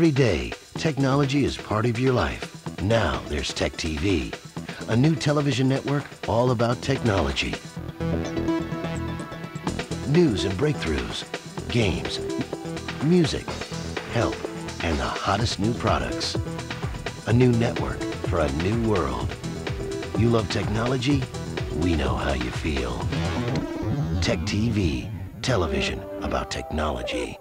Every day, technology is part of your life. Now there's TechTV, a new television network all about technology. News and breakthroughs, games, music, health, and the hottest new products. A new network for a new world. You love technology? We know how you feel. TechTV, television about technology.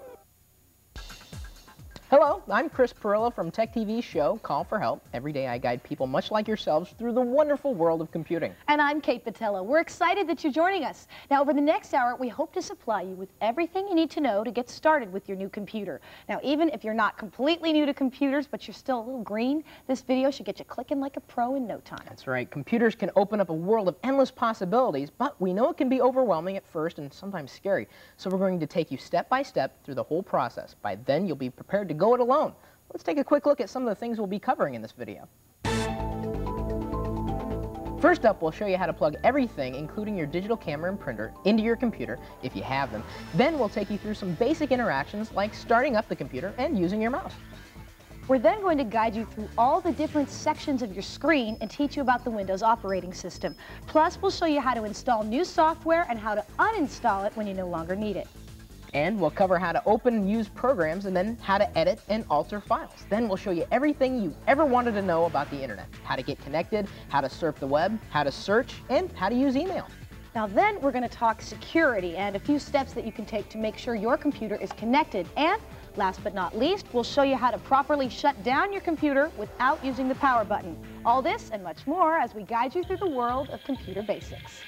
Hello, I'm Chris Pirillo from TechTV's show, Call for Help. Every day I guide people much like yourselves through the wonderful world of computing. And I'm Kate Botello. We're excited that you're joining us. Now, over the next hour, we hope to supply you with everything you need to know to get started with your new computer. Now, even if you're not completely new to computers, but you're still a little green, this video should get you clicking like a pro in no time. That's right. Computers can open up a world of endless possibilities, but we know it can be overwhelming at first and sometimes scary. So we're going to take you step by step through the whole process. By then, you'll be prepared to go it alone. Let's take a quick look at some of the things we'll be covering in this video. First up, we'll show you how to plug everything, including your digital camera and printer, into your computer, if you have them. Then we'll take you through some basic interactions like starting up the computer and using your mouse. We're then going to guide you through all the different sections of your screen and teach you about the Windows operating system. Plus, we'll show you how to install new software and how to uninstall it when you no longer need it. And we'll cover how to open and use programs and then how to edit and alter files. Then we'll show you everything you ever wanted to know about the internet. How to get connected, how to surf the web, how to search, and how to use email. Now then, we're going to talk security and a few steps that you can take to make sure your computer is connected. And last but not least, we'll show you how to properly shut down your computer without using the power button. All this and much more as we guide you through the world of computer basics.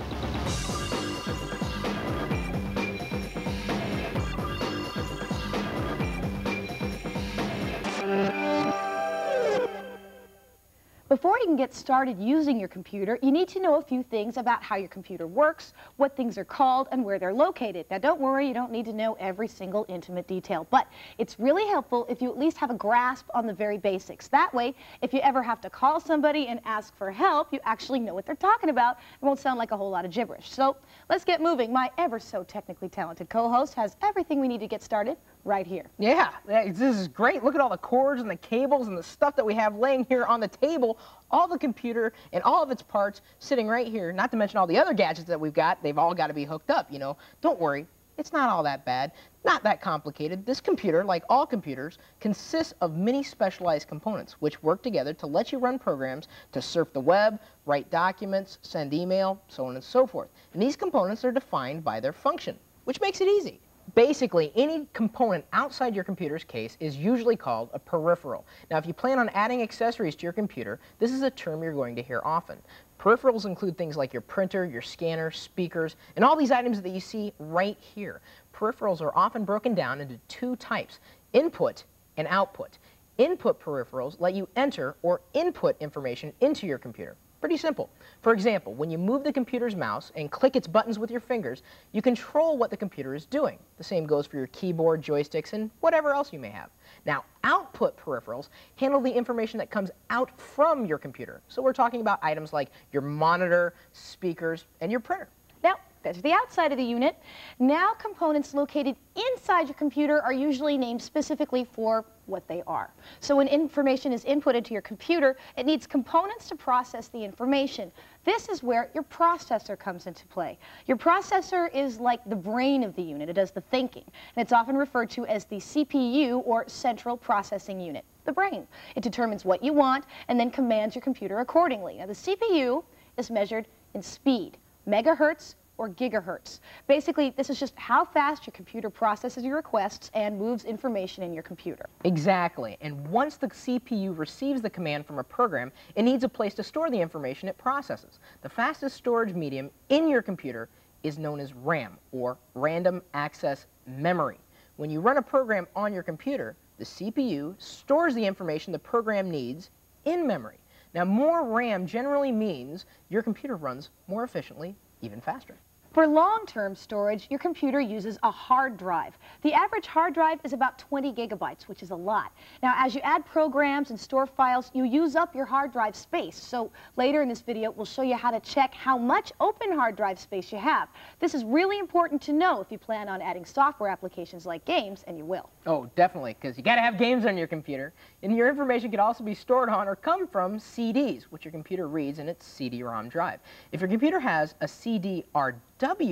Before you can get started using your computer, you need to know a few things about how your computer works, what things are called, and where they're located. Now, don't worry, you don't need to know every single intimate detail, but it's really helpful if you at least have a grasp on the very basics. That way, if you ever have to call somebody and ask for help, you actually know what they're talking about. It won't sound like a whole lot of gibberish. So let's get moving. My ever so technically talented co-host has everything we need to get started right here. Yeah, this is great. Look at all the cords and the cables and the stuff that we have laying here on the table. All the computer and all of its parts sitting right here, not to mention all the other gadgets that we've got. They've all got to be hooked up, you know. Don't worry, it's not all that bad, not that complicated. This computer, like all computers, consists of many specialized components which work together to let you run programs to surf the web, write documents, send email, so on and so forth. And these components are defined by their function, which makes it easy. Basically, any component outside your computer's case is usually called a peripheral. Now, if you plan on adding accessories to your computer, this is a term you're going to hear often. Peripherals include things like your printer, your scanner, speakers, and all these items that you see right here. Peripherals are often broken down into two types, input and output. Input peripherals let you enter or input information into your computer. Pretty simple. For example, when you move the computer's mouse and click its buttons with your fingers, you control what the computer is doing. The same goes for your keyboard, joysticks, and whatever else you may have. Now, output peripherals handle the information that comes out from your computer. So we're talking about items like your monitor, speakers, and your printer. Now, that's the outside of the unit. Now, components located inside your computer are usually named specifically for what they are. So when information is inputted to your computer, it needs components to process the information. This is where your processor comes into play. Your processor is like the brain of the unit. It does the thinking, and it's often referred to as the CPU, or Central Processing Unit, the brain. It determines what you want and then commands your computer accordingly. Now, the CPU is measured in speed, megahertz or gigahertz. Basically, this is just how fast your computer processes your requests and moves information in your computer. Exactly. And once the CPU receives the command from a program, it needs a place to store the information it processes. The fastest storage medium in your computer is known as RAM, or Random Access Memory. When you run a program on your computer, the CPU stores the information the program needs in memory. Now, more RAM generally means your computer runs more efficiently, even faster. For long-term storage, your computer uses a hard drive. The average hard drive is about 20 gigabytes, which is a lot. Now, as you add programs and store files, you use up your hard drive space. So later in this video, we'll show you how to check how much open hard drive space you have. This is really important to know if you plan on adding software applications like games, and you will. Oh, definitely, because you got to have games on your computer. And your information can also be stored on or come from CDs, which your computer reads in its CD-ROM drive. If your computer has a CD-RW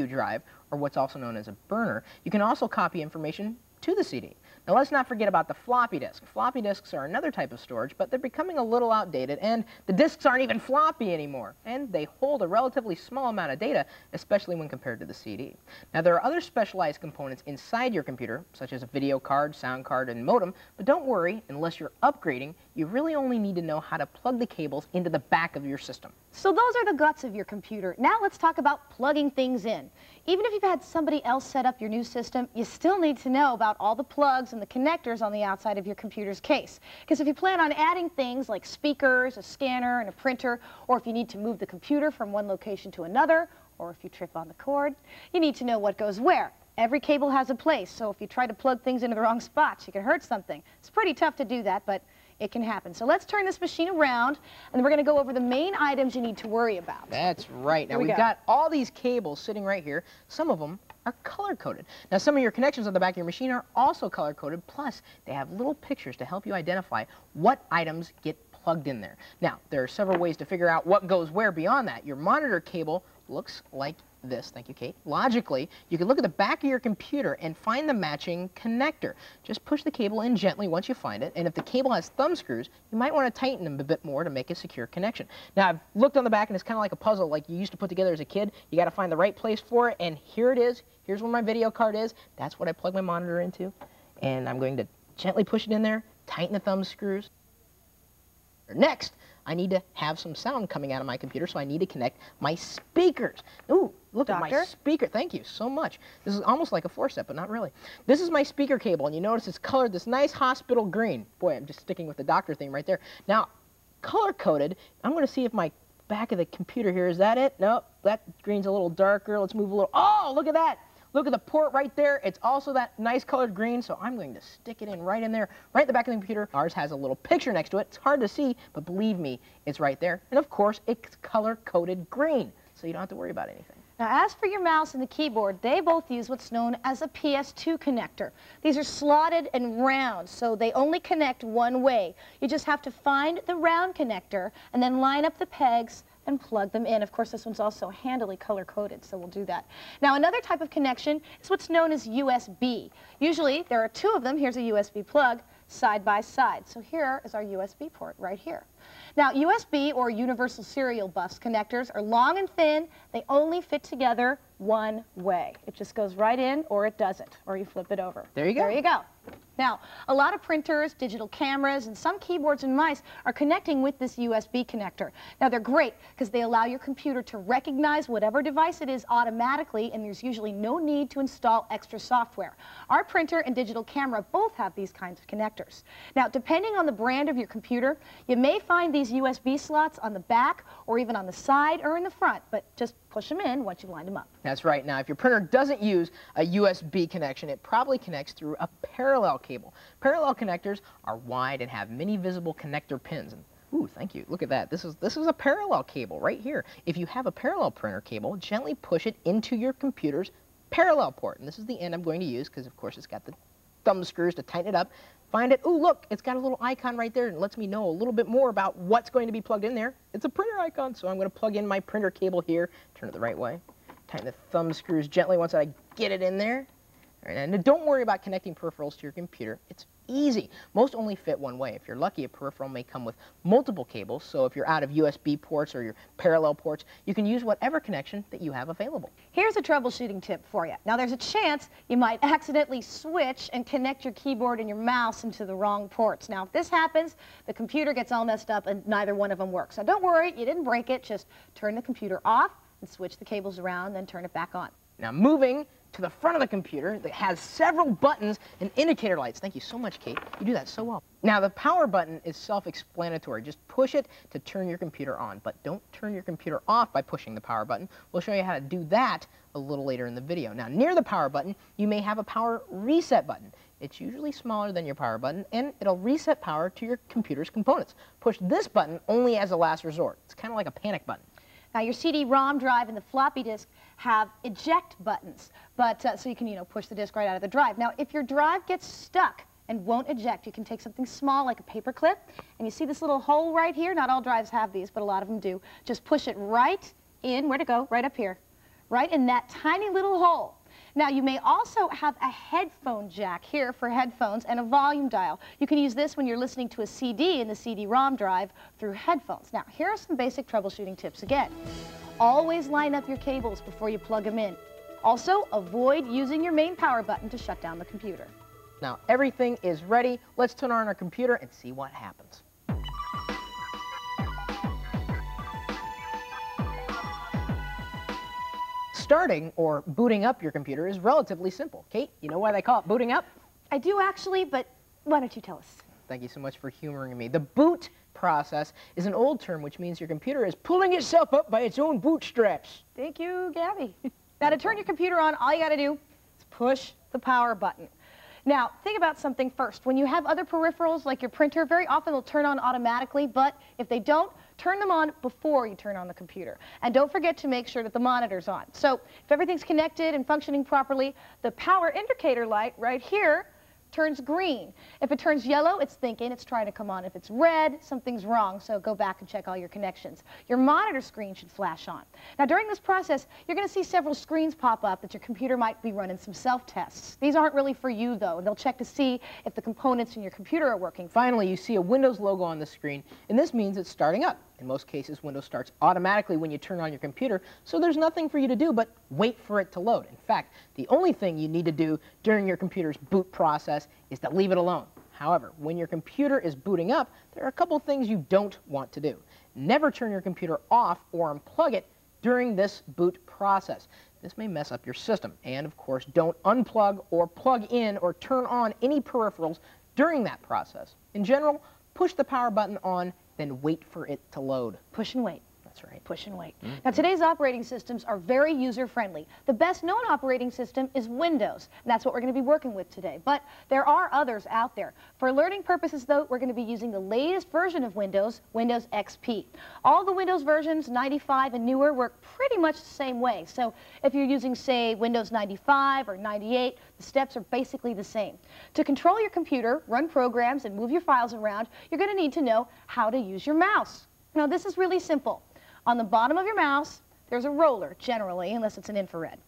drive, or what's also known as a burner, you can also copy information to the CD. Now let's not forget about the floppy disk. Floppy disks are another type of storage, but they're becoming a little outdated, and the disks aren't even floppy anymore. And they hold a relatively small amount of data, especially when compared to the CD. Now there are other specialized components inside your computer, such as a video card, sound card, and modem, but don't worry, unless you're upgrading, you really only need to know how to plug the cables into the back of your system. So those are the guts of your computer. Now let's talk about plugging things in. Even if you've had somebody else set up your new system, you still need to know about all the plugs and the connectors on the outside of your computer's case. Because if you plan on adding things like speakers, a scanner, and a printer, or if you need to move the computer from one location to another, or if you trip on the cord, you need to know what goes where. Every cable has a place, so if you try to plug things into the wrong spots, you can hurt something. It's pretty tough to do that, but it can happen. So let's turn this machine around, and then we're going to go over the main items you need to worry about. That's right. Now we've got all these cables sitting right here. Some of them are color-coded. Now some of your connections on the back of your machine are also color-coded, plus they have little pictures to help you identify what items get plugged in there. Now there are several ways to figure out what goes where beyond that. Your monitor cable looks like this. Thank you, Kate. Logically, you can look at the back of your computer and find the matching connector. Just push the cable in gently once you find it, and if the cable has thumb screws, you might want to tighten them a bit more to make a secure connection. Now, I've looked on the back, and it's kind of like a puzzle like you used to put together as a kid. You got to find the right place for it, and here it is. Here's where my video card is. That's what I plug my monitor into, and I'm going to gently push it in there, tighten the thumb screws. Next, I need to have some sound coming out of my computer, so I need to connect my speakers. Ooh, look at my speaker. Thank you so much. This is almost like a four-step, but not really. This is my speaker cable, and you notice it's colored this nice hospital green. Boy, I'm just sticking with the doctor thing right there. Now, color-coded, I'm going to see if my back of the computer here, is that it? Nope, that green's a little darker. Let's move a little. Oh, look at that. Look at the port right there. It's also that nice colored green, so I'm going to stick it in right in there, right in the back of the computer. Ours has a little picture next to it. It's hard to see, but believe me, it's right there. And of course, it's color-coded green, so you don't have to worry about anything. Now, as for your mouse and the keyboard, they both use what's known as a PS2 connector. These are slotted and round, so they only connect one way. You just have to find the round connector and then line up the pegs and plug them in. Of course, this one's also handily color-coded, so we'll do that. Now, another type of connection is what's known as USB. Usually, there are two of them. Here's a USB plug side by side. So here is our USB port right here. Now, USB, or Universal Serial Bus connectors, are long and thin. They only fit together one way. It just goes right in, or it doesn't, or you flip it over. There you go. There you go. Now, a lot of printers, digital cameras, and some keyboards and mice are connecting with this USB connector. Now, they're great because they allow your computer to recognize whatever device it is automatically, and there's usually no need to install extra software. Our printer and digital camera both have these kinds of connectors. Now, depending on the brand of your computer, you may find these USB slots on the back or even on the side or in the front, but just push them in once you line them up. That's right. Now, if your printer doesn't use a USB connection, it probably connects through a parallel cable. Parallel connectors are wide and have many visible connector pins. And, ooh, thank you. Look at that. This is a parallel cable right here. If you have a parallel printer cable, gently push it into your computer's parallel port. And this is the end I'm going to use because, of course, it's got the thumb screws to tighten it up. Find it. Ooh, look, it's got a little icon right there and lets me know a little bit more about what's going to be plugged in there. It's a printer icon, so I'm going to plug in my printer cable here. Turn it the right way. Tighten the thumb screws gently once I get it in there. All right, and don't worry about connecting peripherals to your computer. It's easy. Most only fit one way. If you're lucky, a peripheral may come with multiple cables, so if you're out of USB ports or your parallel ports, you can use whatever connection that you have available. Here's a troubleshooting tip for you. Now, there's a chance you might accidentally switch and connect your keyboard and your mouse into the wrong ports. Now, if this happens, the computer gets all messed up and neither one of them works. So don't worry, you didn't break it. Just turn the computer off and switch the cables around, then turn it back on. Now, moving to the front of the computer that has several buttons and indicator lights. Thank you so much, Kate. You do that so well. Now, the power button is self-explanatory. Just push it to turn your computer on, but don't turn your computer off by pushing the power button. We'll show you how to do that a little later in the video. Now, near the power button, you may have a power reset button. It's usually smaller than your power button, and it'll reset power to your computer's components. Push this button only as a last resort. It's kind of like a panic button. Now, your CD-ROM drive and the floppy disk have eject buttons, but so you can, push the disk right out of the drive. Now, if your drive gets stuck and won't eject, you can take something small like a paper clip, and you see this little hole right here? Not all drives have these, but a lot of them do. Just push it right in, where to go? Right up here. Right in that tiny little hole. Now, you may also have a headphone jack here for headphones and a volume dial. You can use this when you're listening to a CD in the CD-ROM drive through headphones. Now, here are some basic troubleshooting tips again. Always line up your cables before you plug them in. Also, avoid using your main power button to shut down the computer. Now, everything is ready. Let's turn on our computer and see what happens. Starting or booting up your computer is relatively simple. Kate, you know why they call it booting up? I do actually, but why don't you tell us? Thank you so much for humoring me. The boot process is an old term which means your computer is pulling itself up by its own bootstraps. Thank you, Gabby. Now, to turn your computer on, all you got to do is push the power button. Now, think about something first. When you have other peripherals like your printer, very often they'll turn on automatically, but if they don't, turn them on before you turn on the computer. And don't forget to make sure that the monitor's on. So if everything's connected and functioning properly, the power indicator light right here turns green. If it turns yellow, it's thinking it's trying to come on. If it's red, something's wrong, so go back and check all your connections. Your monitor screen should flash on. Now, during this process, you're going to see several screens pop up that your computer might be running some self-tests. These aren't really for you, though. They'll check to see if the components in your computer are working. Finally, you see a Windows logo on the screen, and this means it's starting up. In most cases, Windows starts automatically when you turn on your computer, so there's nothing for you to do but wait for it to load. In fact, the only thing you need to do during your computer's boot process is to leave it alone. However, when your computer is booting up, there are a couple things you don't want to do. Never turn your computer off or unplug it during this boot process. This may mess up your system. And of course, don't unplug or plug in or turn on any peripherals during that process. In general, push the power button on, then wait for it to load. Push and wait. That's right. Push and wait. Now, today's operating systems are very user-friendly. The best-known operating system is Windows, and that's what we're going to be working with today. But there are others out there. For learning purposes, though, we're going to be using the latest version of Windows, Windows XP. All the Windows versions, 95 and newer, work pretty much the same way. So if you're using, say, Windows 95 or 98, the steps are basically the same. To control your computer, run programs, and move your files around, you're going to need to know how to use your mouse. Now, this is really simple. On the bottom of your mouse, there's a roller, generally, unless it's an infrared.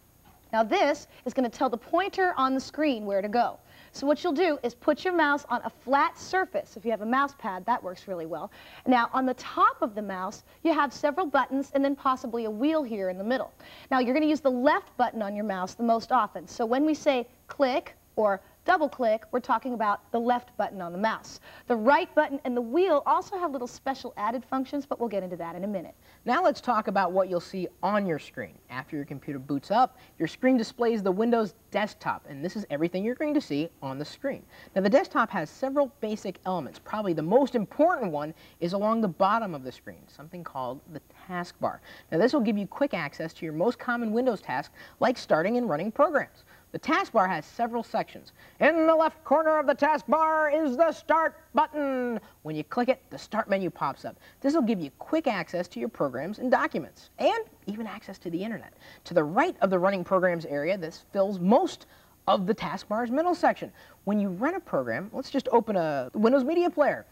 Now, this is going to tell the pointer on the screen where to go. So what you'll do is put your mouse on a flat surface. If you have a mouse pad, that works really well. Now, on the top of the mouse, you have several buttons and then possibly a wheel here in the middle. Now, you're going to use the left button on your mouse the most often. So when we say click or double click, we're talking about the left button on the mouse. The right button and the wheel also have little special added functions, but we'll get into that in a minute. Now let's talk about what you'll see on your screen. After your computer boots up, your screen displays the Windows desktop, and this is everything you're going to see on the screen. Now, the desktop has several basic elements. Probably the most important one is along the bottom of the screen, something called the taskbar. Now, this will give you quick access to your most common Windows tasks, like starting and running programs. The taskbar has several sections. In the left corner of the taskbar is the Start button. When you click it, the Start menu pops up. This will give you quick access to your programs and documents, and even access to the internet. To the right of the Running Programs area, this fills most of the taskbar's middle section. When you run a program, let's just open a Windows Media Player.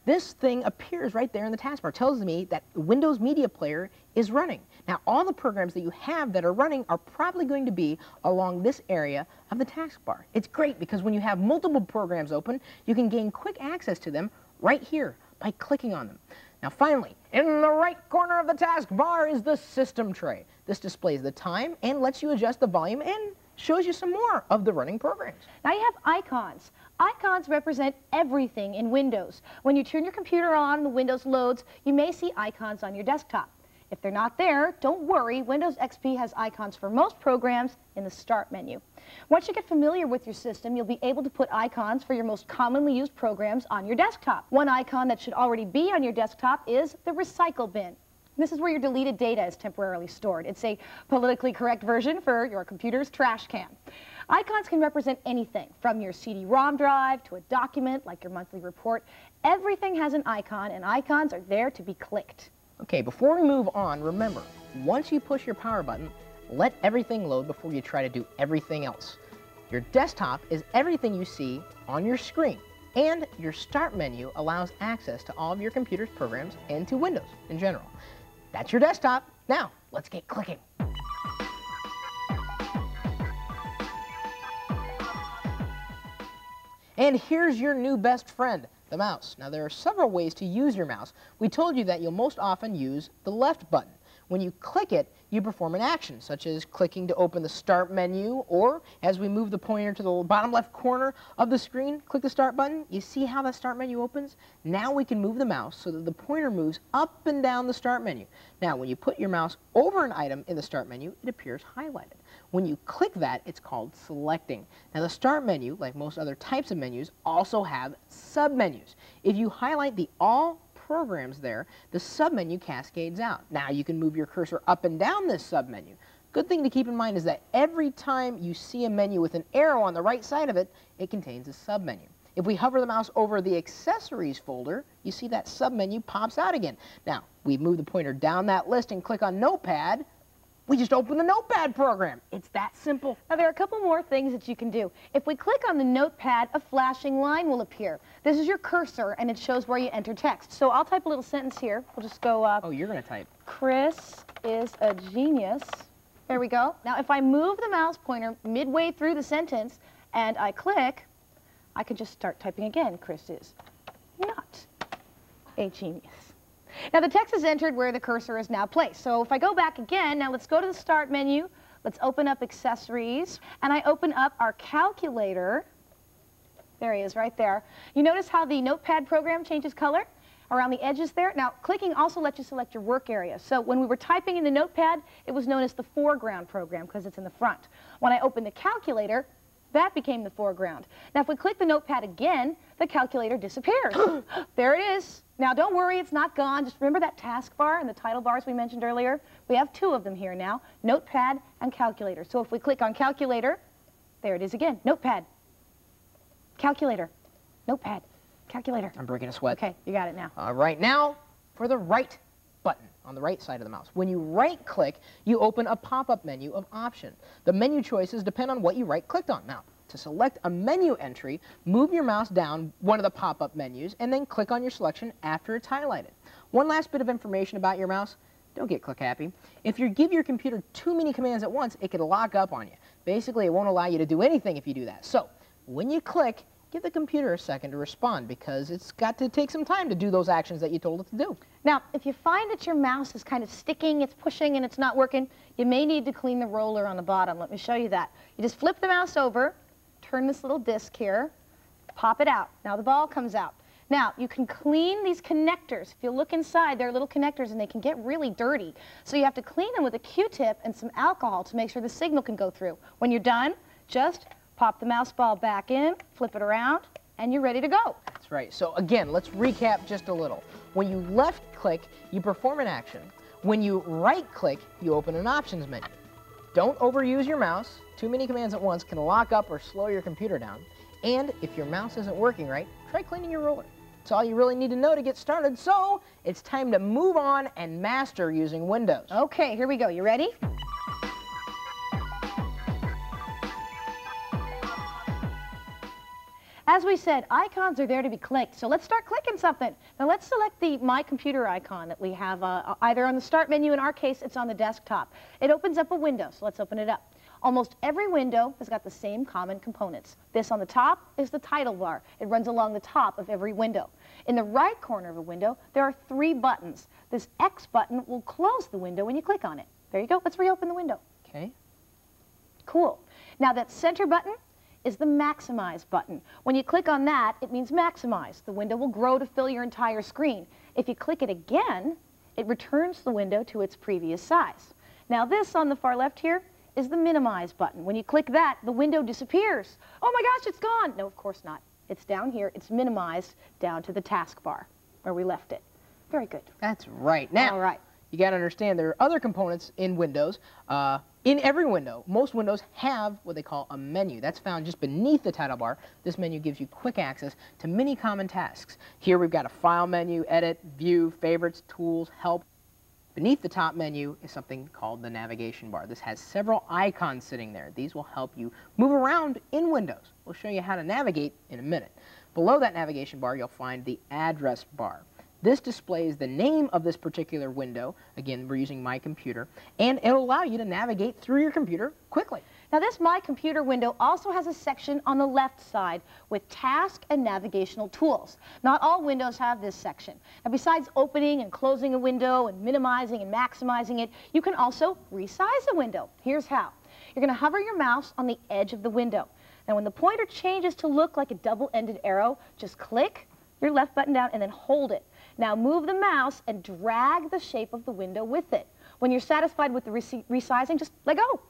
This thing appears right there in the taskbar. It tells me that the Windows Media Player is running. Now, all the programs that you have that are running are probably going to be along this area of the taskbar. It's great because when you have multiple programs open, you can gain quick access to them right here by clicking on them. Now, finally, in the right corner of the taskbar is the System tray. This displays the time and lets you adjust the volume and shows you some more of the running programs. Now you have icons. Icons represent everything in Windows. When you turn your computer on and the Windows loads, you may see icons on your desktop. If they're not there, don't worry. Windows XP has icons for most programs in the Start menu. Once you get familiar with your system, you'll be able to put icons for your most commonly used programs on your desktop. One icon that should already be on your desktop is the Recycle bin. This is where your deleted data is temporarily stored. It's a politically correct version for your computer's trash can. Icons can represent anything, from your CD-ROM drive to a document like your monthly report. Everything has an icon, and icons are there to be clicked. Okay, before we move on, remember, once you push your power button, let everything load before you try to do everything else. Your desktop is everything you see on your screen, and your Start menu allows access to all of your computer's programs and to Windows in general. That's your desktop. Now, let's get clicking. And here's your new best friend, the mouse. Now, there are several ways to use your mouse. We told you that you'll most often use the left button. When you click it, you perform an action, such as clicking to open the Start menu, or as we move the pointer to the bottom left corner of the screen, click the Start button. You see how the Start menu opens? Now we can move the mouse so that the pointer moves up and down the Start menu. Now, when you put your mouse over an item in the Start menu, it appears highlighted. When you click that, it's called selecting. Now, the Start menu, like most other types of menus, also have submenus. If you highlight the All Programs there, the submenu cascades out. Now you can move your cursor up and down this submenu. Good thing to keep in mind is that every time you see a menu with an arrow on the right side of it, it contains a submenu. If we hover the mouse over the Accessories folder, you see that submenu pops out again. Now, we move the pointer down that list and click on Notepad. We just open the Notepad program. It's that simple. Now, there are a couple more things that you can do. If we click on the Notepad, a flashing line will appear. This is your cursor, and it shows where you enter text. So I'll type a little sentence here. We'll just go, oh, you're going to type. Chris is a genius. There we go. Now, if I move the mouse pointer midway through the sentence and I click, I can just start typing again. Chris is not a genius. Now, the text is entered where the cursor is now placed. So if I go back again, now let's go to the Start menu. Let's open up Accessories, and I open up our calculator. There he is, right there. You notice how the Notepad program changes color around the edges there? Now, clicking also lets you select your work area. So when we were typing in the Notepad, it was known as the foreground program because it's in the front. When I opened the calculator, that became the foreground. Now, if we click the Notepad again, the calculator disappears. There it is. Now, don't worry, it's not gone. Just remember that taskbar and the title bars we mentioned earlier? We have two of them here now, Notepad and Calculator. So if we click on Calculator, there it is again, Notepad, Calculator, Notepad, Calculator. I'm breaking a sweat. Okay, you got it now. All right, now for the right button on the right side of the mouse. When you right-click, you open a pop-up menu of options. The menu choices depend on what you right-clicked on. Now, to select a menu entry, move your mouse down one of the pop-up menus and then click on your selection after it's highlighted. One last bit of information about your mouse. Don't get click happy. If you give your computer too many commands at once, it could lock up on you. Basically, it won't allow you to do anything if you do that. So, when you click, give the computer a second to respond because it's got to take some time to do those actions that you told it to do. Now, if you find that your mouse is kind of sticking, it's pushing, and it's not working, you may need to clean the roller on the bottom. Let me show you that. You just flip the mouse over, turn this little disc here, pop it out. Now the ball comes out. Now, you can clean these connectors. If you look inside, there are little connectors, and they can get really dirty. So you have to clean them with a Q-tip and some alcohol to make sure the signal can go through. When you're done, just pop the mouse ball back in, flip it around, and you're ready to go. That's right. So again, let's recap just a little. When you left-click, you perform an action. When you right-click, you open an options menu. Don't overuse your mouse. Too many commands at once can lock up or slow your computer down. And if your mouse isn't working right, try cleaning your roller. That's all you really need to know to get started. So it's time to move on and master using Windows. Okay, here we go. You ready? As we said, icons are there to be clicked, so let's start clicking something. Now let's select the My Computer icon that we have either on the Start menu. In our case, it's on the desktop. It opens up a window, so let's open it up. Almost every window has got the same common components. This on the top is the title bar. It runs along the top of every window. In the right corner of a window, there are 3 buttons. This X button will close the window when you click on it. There you go. Let's reopen the window. Okay. Cool. Now that center button is the Maximize button. When you click on that, it means maximize. The window will grow to fill your entire screen. If you click it again, it returns the window to its previous size. Now this on the far left here is the minimize button. When you click that, the window disappears. Oh my gosh, it's gone. No, of course not. It's down here. It's minimized down to the taskbar where we left it. Very good. That's right. Now, all right. You got to understand there are other components in Windows. In every window, most windows have what they call a menu. That's found just beneath the title bar. This menu gives you quick access to many common tasks. Here we've got a file menu, edit, view, favorites, tools, help. Beneath the top menu is something called the navigation bar. This has several icons sitting there. These will help you move around in Windows. We'll show you how to navigate in a minute. Below that navigation bar, you'll find the address bar. This displays the name of this particular window. Again, we're using My Computer, and it'll allow you to navigate through your computer quickly. Now this My Computer window also has a section on the left side with task and navigational tools. Not all windows have this section. Now besides opening and closing a window and minimizing and maximizing it, you can also resize a window. Here's how. You're going to hover your mouse on the edge of the window. Now when the pointer changes to look like a double-ended arrow, just click your left button down and then hold it. Now move the mouse and drag the shape of the window with it. When you're satisfied with the resizing, just let go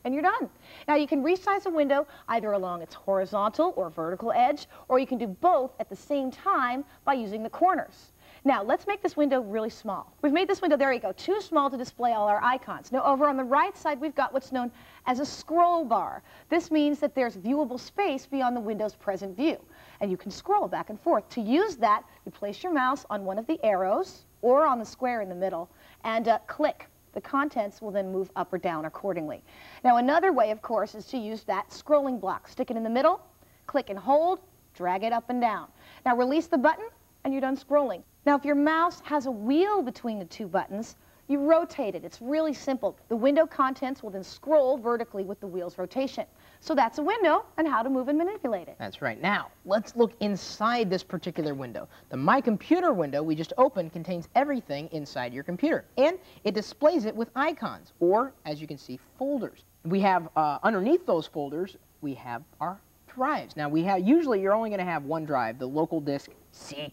and you're done. Now you can resize a window either along its horizontal or vertical edge, or you can do both at the same time by using the corners. Now let's make this window really small. We've made this window, there you go, too small to display all our icons. Now over on the right side we've got what's known as a scroll bar. This means that there's viewable space beyond the window's present view, and you can scroll back and forth. To use that, you place your mouse on one of the arrows or on the square in the middle and click. The contents will then move up or down accordingly. Now another way, of course, is to use that scrolling block. Stick it in the middle, click and hold, drag it up and down. Now release the button and you're done scrolling. Now if your mouse has a wheel between the two buttons, you rotate it. It's really simple. The window contents will then scroll vertically with the wheel's rotation. So that's a window and how to move and manipulate it. That's right. Now, let's look inside this particular window. The My Computer window we just opened contains everything inside your computer, and it displays it with icons, or, as you can see, folders. We have, underneath those folders, we have our drives. Now, usually you're only going to have one drive, the local disk C:.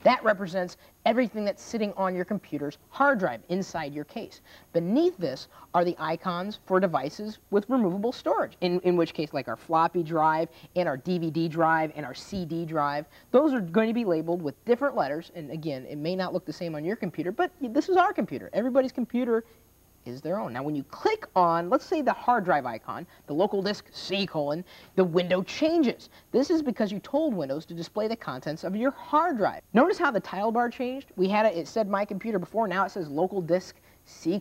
That represents everything that's sitting on your computer's hard drive inside your case. Beneath this are the icons for devices with removable storage, in which case like our floppy drive and our DVD drive and our CD drive. Those are going to be labeled with different letters, and again, it may not look the same on your computer, but this is our computer. Everybody's computer is their own. Now when you click on, let's say, the hard drive icon, the local disk C:, the window changes. This is because you told Windows to display the contents of your hard drive. Notice how the title bar changed? It said My Computer before, now it says local disk C:.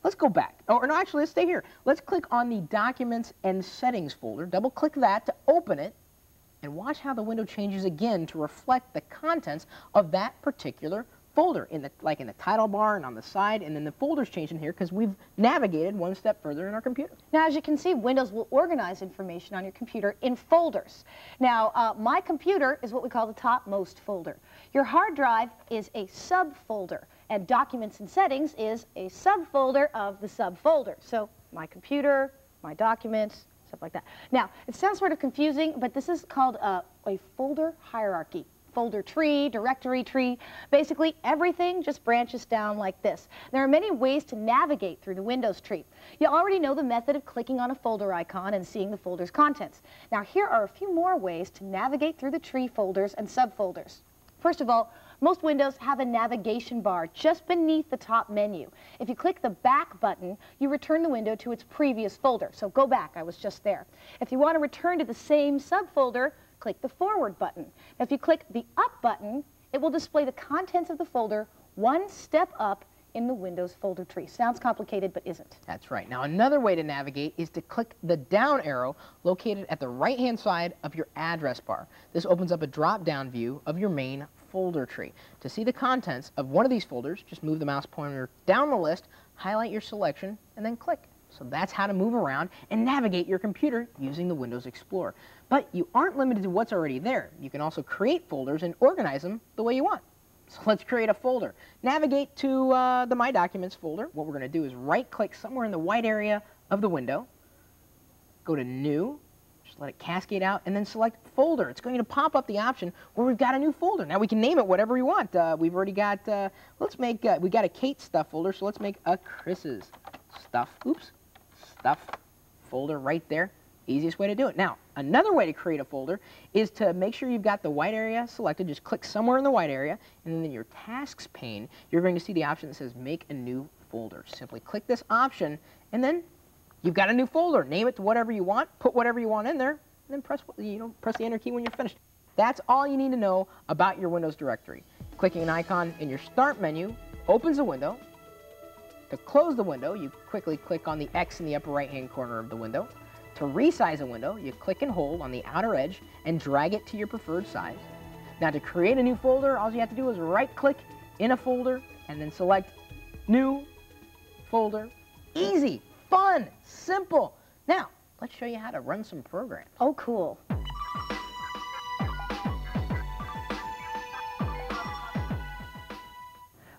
Let's go back. Oh, no, actually, let's stay here. Let's click on the Documents and Settings folder, double click that to open it, and watch how the window changes again to reflect the contents of that particular folder, like in the title bar and on the side, and then the folders change in here because we've navigated one step further in our computer. Now, as you can see, Windows will organize information on your computer in folders. Now, My Computer is what we call the topmost folder. Your hard drive is a subfolder, and Documents and Settings is a subfolder of the subfolder. So, My Computer, My Documents, stuff like that. Now, it sounds sort of confusing, but this is called a folder hierarchy. Folder tree, directory tree. Basically, everything just branches down like this. There are many ways to navigate through the Windows tree. You already know the method of clicking on a folder icon and seeing the folder's contents. Now, here are a few more ways to navigate through the tree folders and subfolders. First of all, most Windows have a navigation bar just beneath the top menu. If you click the back button, you return the window to its previous folder. So go back, I was just there. If you want to return to the same subfolder, click the forward button. Now, if you click the up button, it will display the contents of the folder one step up in the Windows folder tree. Sounds complicated, but isn't. That's right. Now, another way to navigate is to click the down arrow located at the right-hand side of your address bar. This opens up a drop-down view of your main folder tree. To see the contents of one of these folders, just move the mouse pointer down the list, highlight your selection, and then click. So that's how to move around and navigate your computer using the Windows Explorer. But you aren't limited to what's already there. You can also create folders and organize them the way you want. So let's create a folder. Navigate to the My Documents folder. What we're going to do is right-click somewhere in the white area of the window, go to New, just let it cascade out, and then select folder. It's going to pop up the option where we've got a new folder. Now we can name it whatever we want. We've already got, let's make, we got a Kate stuff folder, so let's make a Chris's stuff, stuff folder right there. Easiest way to do it. Now, another way to create a folder is to make sure you've got the white area selected. Just click somewhere in the white area, and then in your tasks pane, you're going to see the option that says make a new folder. Simply click this option, and then you've got a new folder. Name it to whatever you want, put whatever you want in there, and then press the enter key when you're finished. That's all you need to know about your Windows directory. Clicking an icon in your Start menu opens a window. To close the window, you quickly click on the X in the upper right-hand corner of the window. To resize a window, you click and hold on the outer edge and drag it to your preferred size. Now, to create a new folder, all you have to do is right-click in a folder and then select New Folder. Easy, fun, simple. Now, let's show you how to run some programs. Oh, cool.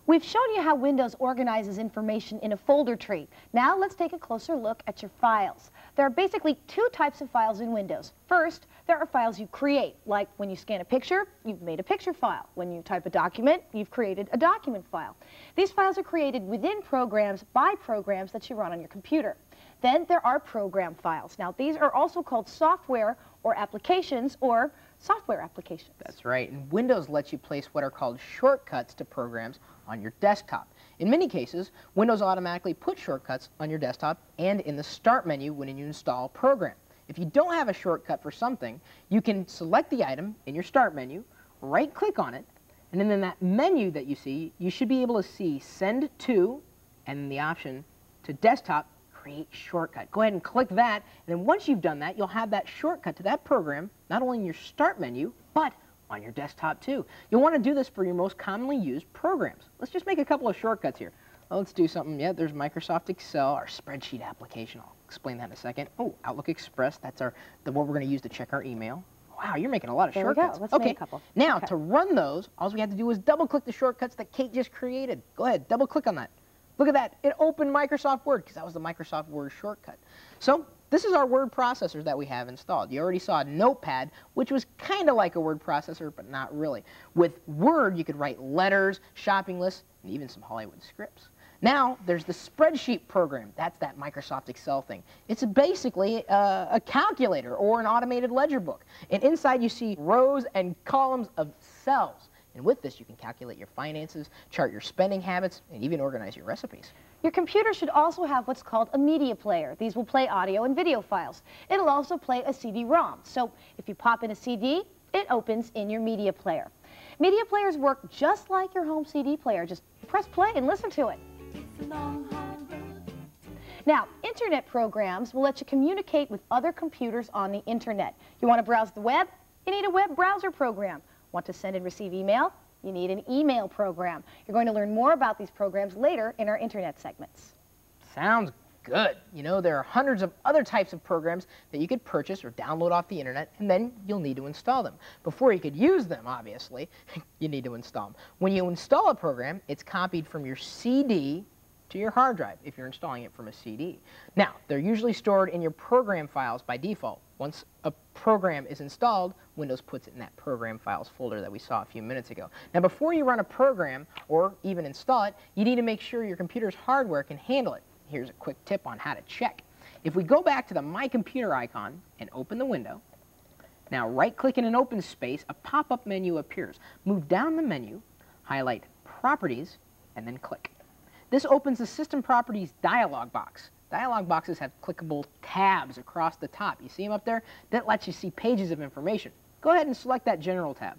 We've shown you how Windows organizes information in a folder tree. Now let's take a closer look at your files. There are basically two types of files in Windows. First, there are files you create, like when you scan a picture, you've made a picture file. When you type a document, you've created a document file. These files are created within programs by programs that you run on your computer. Then there are program files. Now these are also called software or applications or software applications. That's right, and Windows lets you place what are called shortcuts to programs on your desktop. In many cases, Windows automatically puts shortcuts on your desktop and in the Start menu when you install a program. If you don't have a shortcut for something, you can select the item in your Start menu, right-click on it, and then in that menu that you see, you should be able to see Send To, and then the option to Desktop, Create Shortcut. Go ahead and click that, and then once you've done that, you'll have that shortcut to that program, not only in your Start menu, but on your desktop too. You'll want to do this for your most commonly used programs. Let's just make a couple of shortcuts here. Well, let's do something. Yeah, there's Microsoft Excel, our spreadsheet application. I'll explain that in a second. Oh, Outlook Express, that's what we're going to use to check our email. Wow, you're making a lot of there shortcuts. We go. Let's make a couple. Now, okay. To run those, all we have to do is double-click the shortcuts that Kate just created. Go ahead, double-click on that. Look at that. It opened Microsoft Word, because that was the Microsoft Word shortcut. So this is our word processor that we have installed. You already saw Notepad, which was kind of like a word processor, but not really. With Word, you could write letters, shopping lists, and even some Hollywood scripts. Now, there's the spreadsheet program. That's that Microsoft Excel thing. It's basically a calculator or an automated ledger book. And inside you see rows and columns of cells. And with this, you can calculate your finances, chart your spending habits, and even organize your recipes. Your computer should also have what's called a media player. These will play audio and video files. It'll also play a CD-ROM. So if you pop in a CD, it opens in your media player. Media players work just like your home CD player. Just press play and listen to it. Now, internet programs will let you communicate with other computers on the internet. You want to browse the web? You need a web browser program. Want to send and receive email? You need an email program. You're going to learn more about these programs later in our internet segments. Sounds good. You know, there are hundreds of other types of programs that you could purchase or download off the internet, and then you'll need to install them. Before you could use them, obviously, you need to install them. When you install a program, it's copied from your CD to your hard drive if you're installing it from a CD. Now, they're usually stored in your program files by default. Once a program is installed, Windows puts it in that program files folder that we saw a few minutes ago. Now, before you run a program or even install it, you need to make sure your computer's hardware can handle it. Here's a quick tip on how to check. If we go back to the My Computer icon and open the window, now right-click in an open space, a pop-up menu appears. Move down the menu, highlight Properties, and then click. This opens the System Properties dialog box. Dialog boxes have clickable tabs across the top. You see them up there? That lets you see pages of information. Go ahead and select that General tab.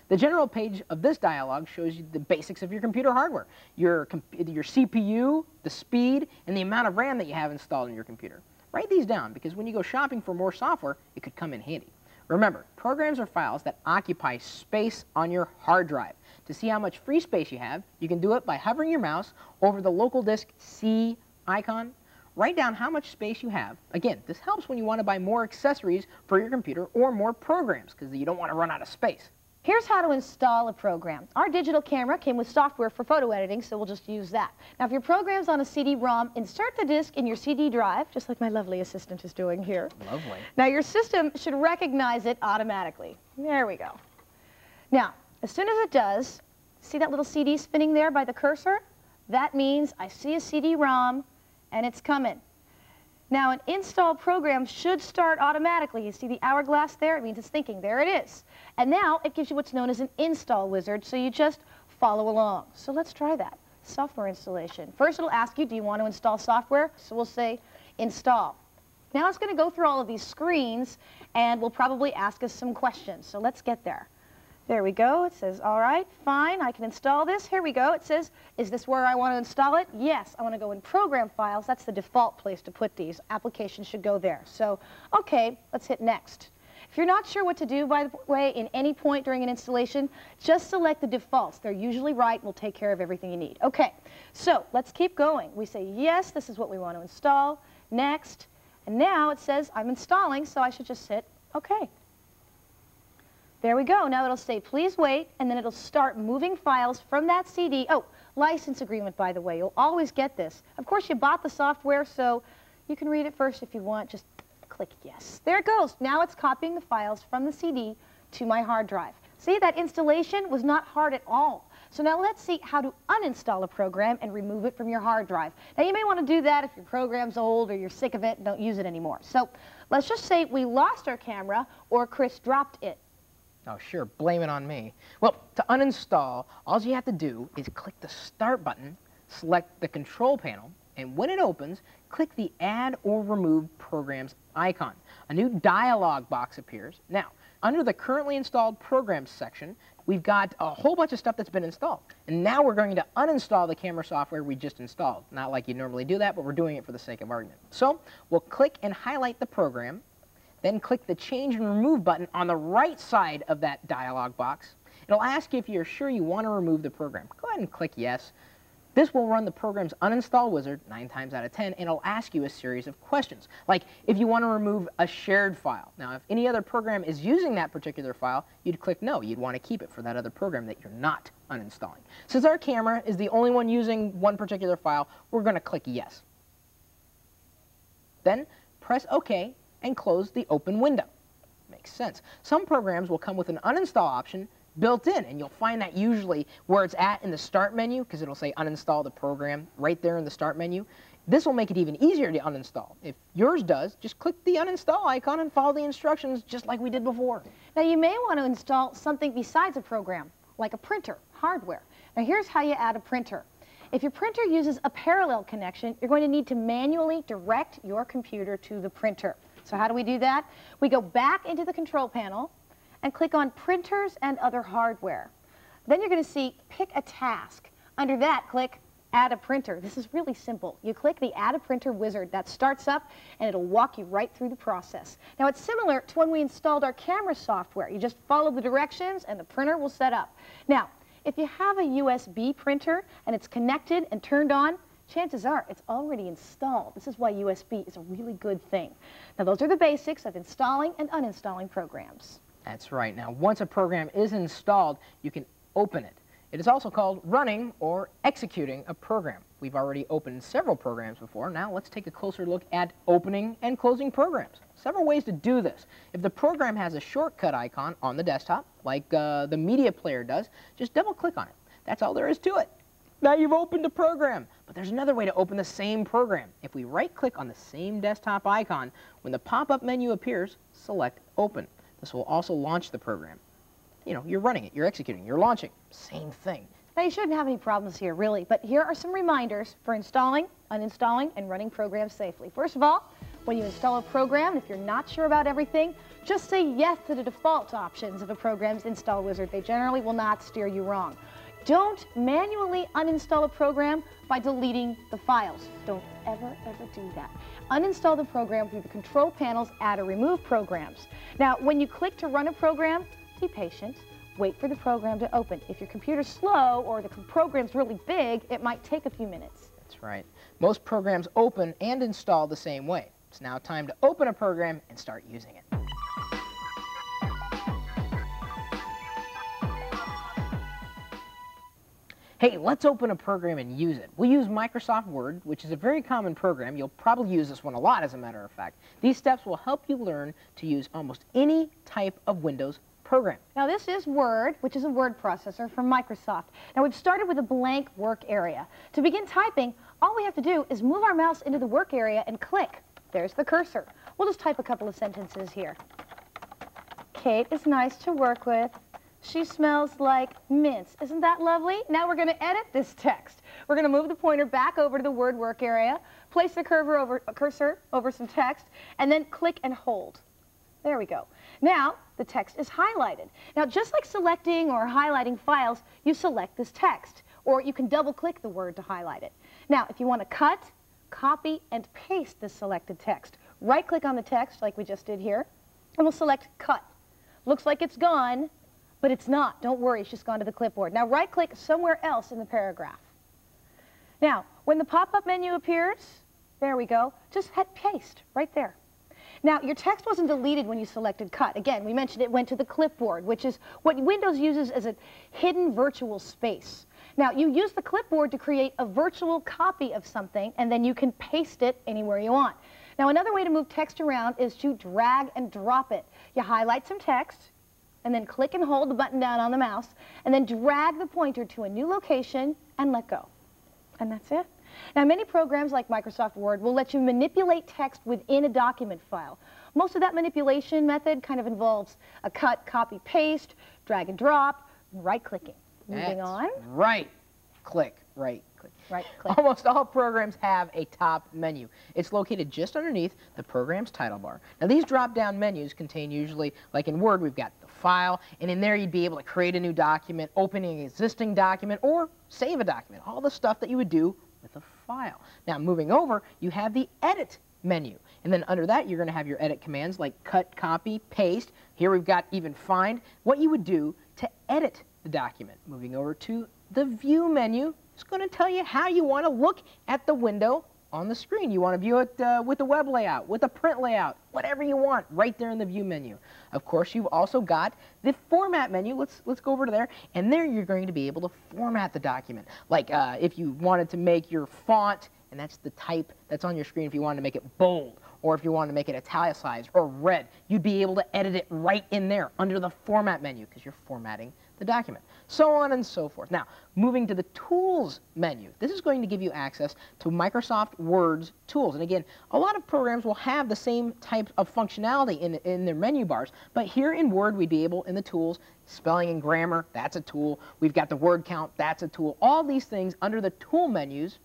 The General page of this dialog shows you the basics of your computer hardware, your CPU, the speed, and the amount of RAM that you have installed in your computer. Write these down because when you go shopping for more software, it could come in handy. Remember, programs are files that occupy space on your hard drive. To see how much free space you have, you can do it by hovering your mouse over the local disk C icon. Write down how much space you have. Again, this helps when you want to buy more accessories for your computer or more programs because you don't want to run out of space. Here's how to install a program. Our digital camera came with software for photo editing, so we'll just use that. Now, if your program's on a CD-ROM, insert the disc in your CD drive, just like my lovely assistant is doing here. Lovely. Now, your system should recognize it automatically. There we go. Now, as soon as it does, see that little CD spinning there by the cursor? That means I see a CD-ROM, and it's coming. Now, an install program should start automatically. You see the hourglass there? It means it's thinking. There it is. And now it gives you what's known as an install wizard, so you just follow along. So let's try that. Software installation. First, it'll ask you, do you want to install software? So we'll say install. Now it's going to go through all of these screens, and will probably ask us some questions. So let's get there. There we go. It says, all right, fine, I can install this. Here we go. It says, is this where I want to install it? Yes, I want to go in Program Files. That's the default place to put these. Applications should go there. So, okay, let's hit Next. If you're not sure what to do, by the way, in any point during an installation, just select the defaults. They're usually right and will take care of everything you need. Okay, so let's keep going. We say, yes, this is what we want to install. Next. And now it says, I'm installing, so I should just hit OK. There we go. Now it'll say, please wait, and then it'll start moving files from that CD. Oh, license agreement, by the way. You'll always get this. Of course, you bought the software, so you can read it first if you want. Just click yes. There it goes. Now it's copying the files from the CD to my hard drive. See, that installation was not hard at all. So now let's see how to uninstall a program and remove it from your hard drive. Now, you may want to do that if your program's old or you're sick of it and don't use it anymore. So let's just say we lost our camera or Chris dropped it. Oh, sure, blame it on me. Well, to uninstall, all you have to do is click the Start button, select the Control Panel, and when it opens, click the Add or Remove Programs icon. A new dialog box appears. Now, under the Currently Installed Programs section, we've got a whole bunch of stuff that's been installed. And now we're going to uninstall the camera software we just installed. Not like you normally do that, but we're doing it for the sake of argument. So, we'll click and highlight the program, then click the Change and Remove button on the right side of that dialog box. It'll ask you if you're sure you want to remove the program. Go ahead and click Yes. This will run the program's uninstall wizard 9 times out of 10, and it'll ask you a series of questions, like if you want to remove a shared file. Now, if any other program is using that particular file, you'd click No. You'd want to keep it for that other program that you're not uninstalling. Since our camera is the only one using one particular file, we're going to click Yes. Then press OK and close the open window. Makes sense. Some programs will come with an uninstall option built in, and you'll find that usually where it's at in the Start menu, because it'll say uninstall the program right there in the Start menu. This will make it even easier to uninstall. If yours does, just click the uninstall icon and follow the instructions just like we did before. Now, you may want to install something besides a program, like a printer, hardware. Now, here's how you add a printer. If your printer uses a parallel connection, you're going to need to manually direct your computer to the printer. So how do we do that? We go back into the control panel and click on Printers and Other Hardware. Then you're going to see Pick a Task. Under that, click Add a Printer. This is really simple. You click the Add a Printer wizard. That starts up, and it'll walk you right through the process. Now, it's similar to when we installed our camera software. You just follow the directions, and the printer will set up. Now, if you have a USB printer and it's connected and turned on, chances are it's already installed. This is why USB is a really good thing. Now, those are the basics of installing and uninstalling programs. That's right. Now, once a program is installed, you can open it. It is also called running or executing a program. We've already opened several programs before. Now, let's take a closer look at opening and closing programs. Several ways to do this. If the program has a shortcut icon on the desktop, like the media player does, just double-click on it. That's all there is to it. Now you've opened a program, but there's another way to open the same program. If we right-click on the same desktop icon, when the pop-up menu appears, select Open. This will also launch the program. You know, you're running it, you're executing, you're launching. Same thing. Now, you shouldn't have any problems here, really, but here are some reminders for installing, uninstalling, and running programs safely. First of all, when you install a program, if you're not sure about everything, just say yes to the default options of a program's install wizard. They generally will not steer you wrong. Don't manually uninstall a program by deleting the files. Don't ever do that. Uninstall the program through the control panel's Add or Remove programs. Now, when you click to run a program, be patient. Wait for the program to open. If your computer's slow or the program's really big, it might take a few minutes. That's right. Most programs open and install the same way. It's now time to open a program and start using it. Hey, let's open a program and use it. We'll use Microsoft Word, which is a very common program. You'll probably use this one a lot, as a matter of fact. These steps will help you learn to use almost any type of Windows program. Now this is Word, which is a word processor from Microsoft. Now we've started with a blank work area. To begin typing, all we have to do is move our mouse into the work area and click. There's the cursor. We'll just type a couple of sentences here. Kate is nice to work with. She smells like mints. Isn't that lovely? Now we're going to edit this text. We're going to move the pointer back over to the Word work area, place the cursor over some text, and then click and hold. There we go. Now the text is highlighted. Now just like selecting or highlighting files, you select this text, or you can double-click the word to highlight it. Now if you want to cut, copy, and paste this selected text, right-click on the text like we just did here, and we'll select Cut. Looks like it's gone, but it's not. Don't worry, it's just gone to the clipboard. Now right-click somewhere else in the paragraph. Now, when the pop-up menu appears, there we go, just hit Paste right there. Now, your text wasn't deleted when you selected Cut. Again, we mentioned it went to the clipboard, which is what Windows uses as a hidden virtual space. Now, you use the clipboard to create a virtual copy of something, and then you can paste it anywhere you want. Now, another way to move text around is to drag and drop it. You highlight some text, and then click and hold the button down on the mouse, and then drag the pointer to a new location and let go. And that's it. Now, many programs like Microsoft Word will let you manipulate text within a document file. Most of that manipulation method kind of involves a cut, copy, paste, drag and drop, right-clicking. Moving on. Right-click, right-click. Right-click. Almost all programs have a top menu. It's located just underneath the program's title bar. Now, these drop-down menus contain usually, like in Word, we've got the file, and in there you'd be able to create a new document, open an existing document, or save a document. All the stuff that you would do with a file. Now, moving over, you have the Edit menu. And then under that, you're going to have your edit commands like cut, copy, paste. Here we've got even find, what you would do to edit the document. Moving over to the View menu, it's going to tell you how you want to look at the window on the screen. You want to view it with the web layout, with a print layout, whatever you want, right there in the View menu. Of course, you've also got the Format menu. Let's go over to there, and there you're going to be able to format the document. Like if you wanted to make your font, and that's the type that's on your screen, if you wanted to make it bold, or if you wanted to make it italicized or red, you'd be able to edit it right in there under the Format menu because you're formatting the document. So on and so forth. Now, moving to the Tools menu. This is going to give you access to Microsoft Word's tools. And again, a lot of programs will have the same type of functionality in their menu bars, but here in Word, we'd be able, in the tools, spelling and grammar, that's a tool. We've got the word count, that's a tool. All these things under the tool menus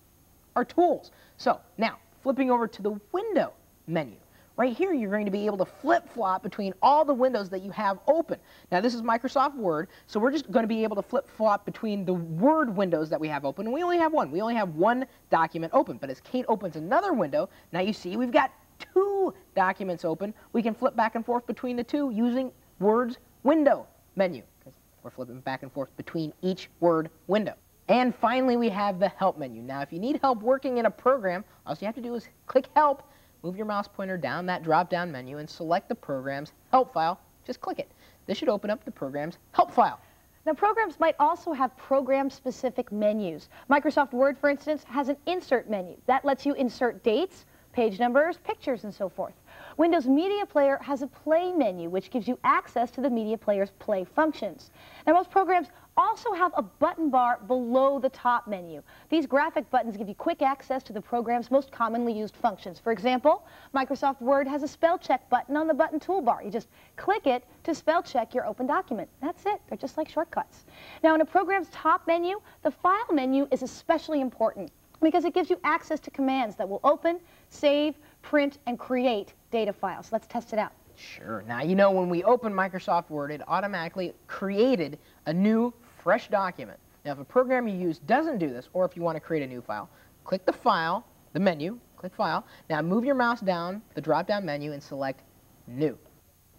are tools. So now, flipping over to the Window menu. Right here, you're going to be able to flip-flop between all the windows that you have open. Now, this is Microsoft Word, so we're just going to be able to flip-flop between the Word windows that we have open, and we only have one. We only have one document open, but as Kate opens another window, now you see we've got two documents open. We can flip back and forth between the two using Word's Window menu, because we're flipping back and forth between each Word window. And finally, we have the Help menu. Now, if you need help working in a program, all you have to do is click Help, move your mouse pointer down that drop-down menu, and select the program's help file. Just click it. This should open up the program's help file. Now, programs might also have program-specific menus. Microsoft Word, for instance, has an Insert menu. That lets you insert dates, page numbers, pictures, and so forth. Windows Media Player has a Play menu, which gives you access to the Media Player's Play functions. Now, most programs also have a button bar below the top menu. These graphic buttons give you quick access to the program's most commonly used functions. For example, Microsoft Word has a spell check button on the button toolbar. You just click it to spell check your open document. That's it. They're just like shortcuts. Now, in a program's top menu, the File menu is especially important because it gives you access to commands that will open, save, print, and create data files. Let's test it out. Sure. Now, you know, when we open Microsoft Word, it automatically created a new, fresh document. Now, if a program you use doesn't do this, or if you want to create a new file, click the File, the menu, click File. Now, move your mouse down the drop-down menu and select New.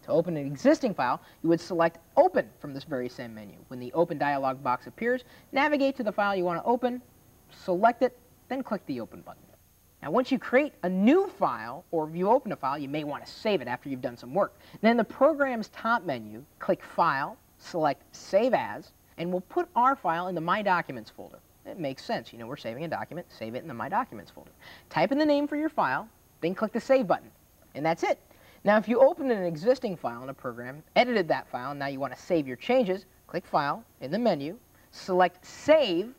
To open an existing file, you would select Open from this very same menu. When the Open dialog box appears, navigate to the file you want to open, select it, then click the Open button. Now, once you create a new file, or if you open a file, you may want to save it after you've done some work. Then in the program's top menu, click File, select Save As. and we'll put our file in the My Documents folder. It makes sense. You know, we're saving a document, save it in the My Documents folder. Type in the name for your file, then click the Save button, and that's it. Now, if you opened an existing file in a program, edited that file, and now you want to save your changes, click File in the menu, select Save,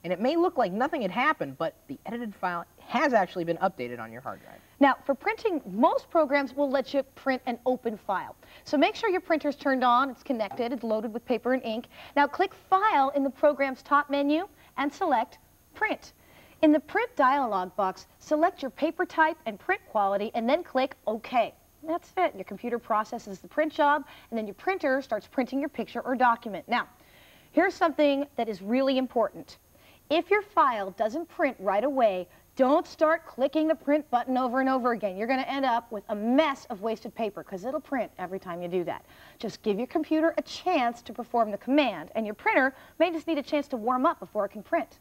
and it may look like nothing had happened, but the edited file has actually been updated on your hard drive. Now, for printing, most programs will let you print an open file. So make sure your printer's turned on, it's connected, it's loaded with paper and ink. Now click File in the program's top menu and select Print. In the Print dialog box, select your paper type and print quality and then click OK. That's it. Your computer processes the print job and then your printer starts printing your picture or document. Now, here's something that is really important. If your file doesn't print right away, don't start clicking the print button over and over again. You're going to end up with a mess of wasted paper because it'll print every time you do that. Just give your computer a chance to perform the command, and your printer may just need a chance to warm up before it can print.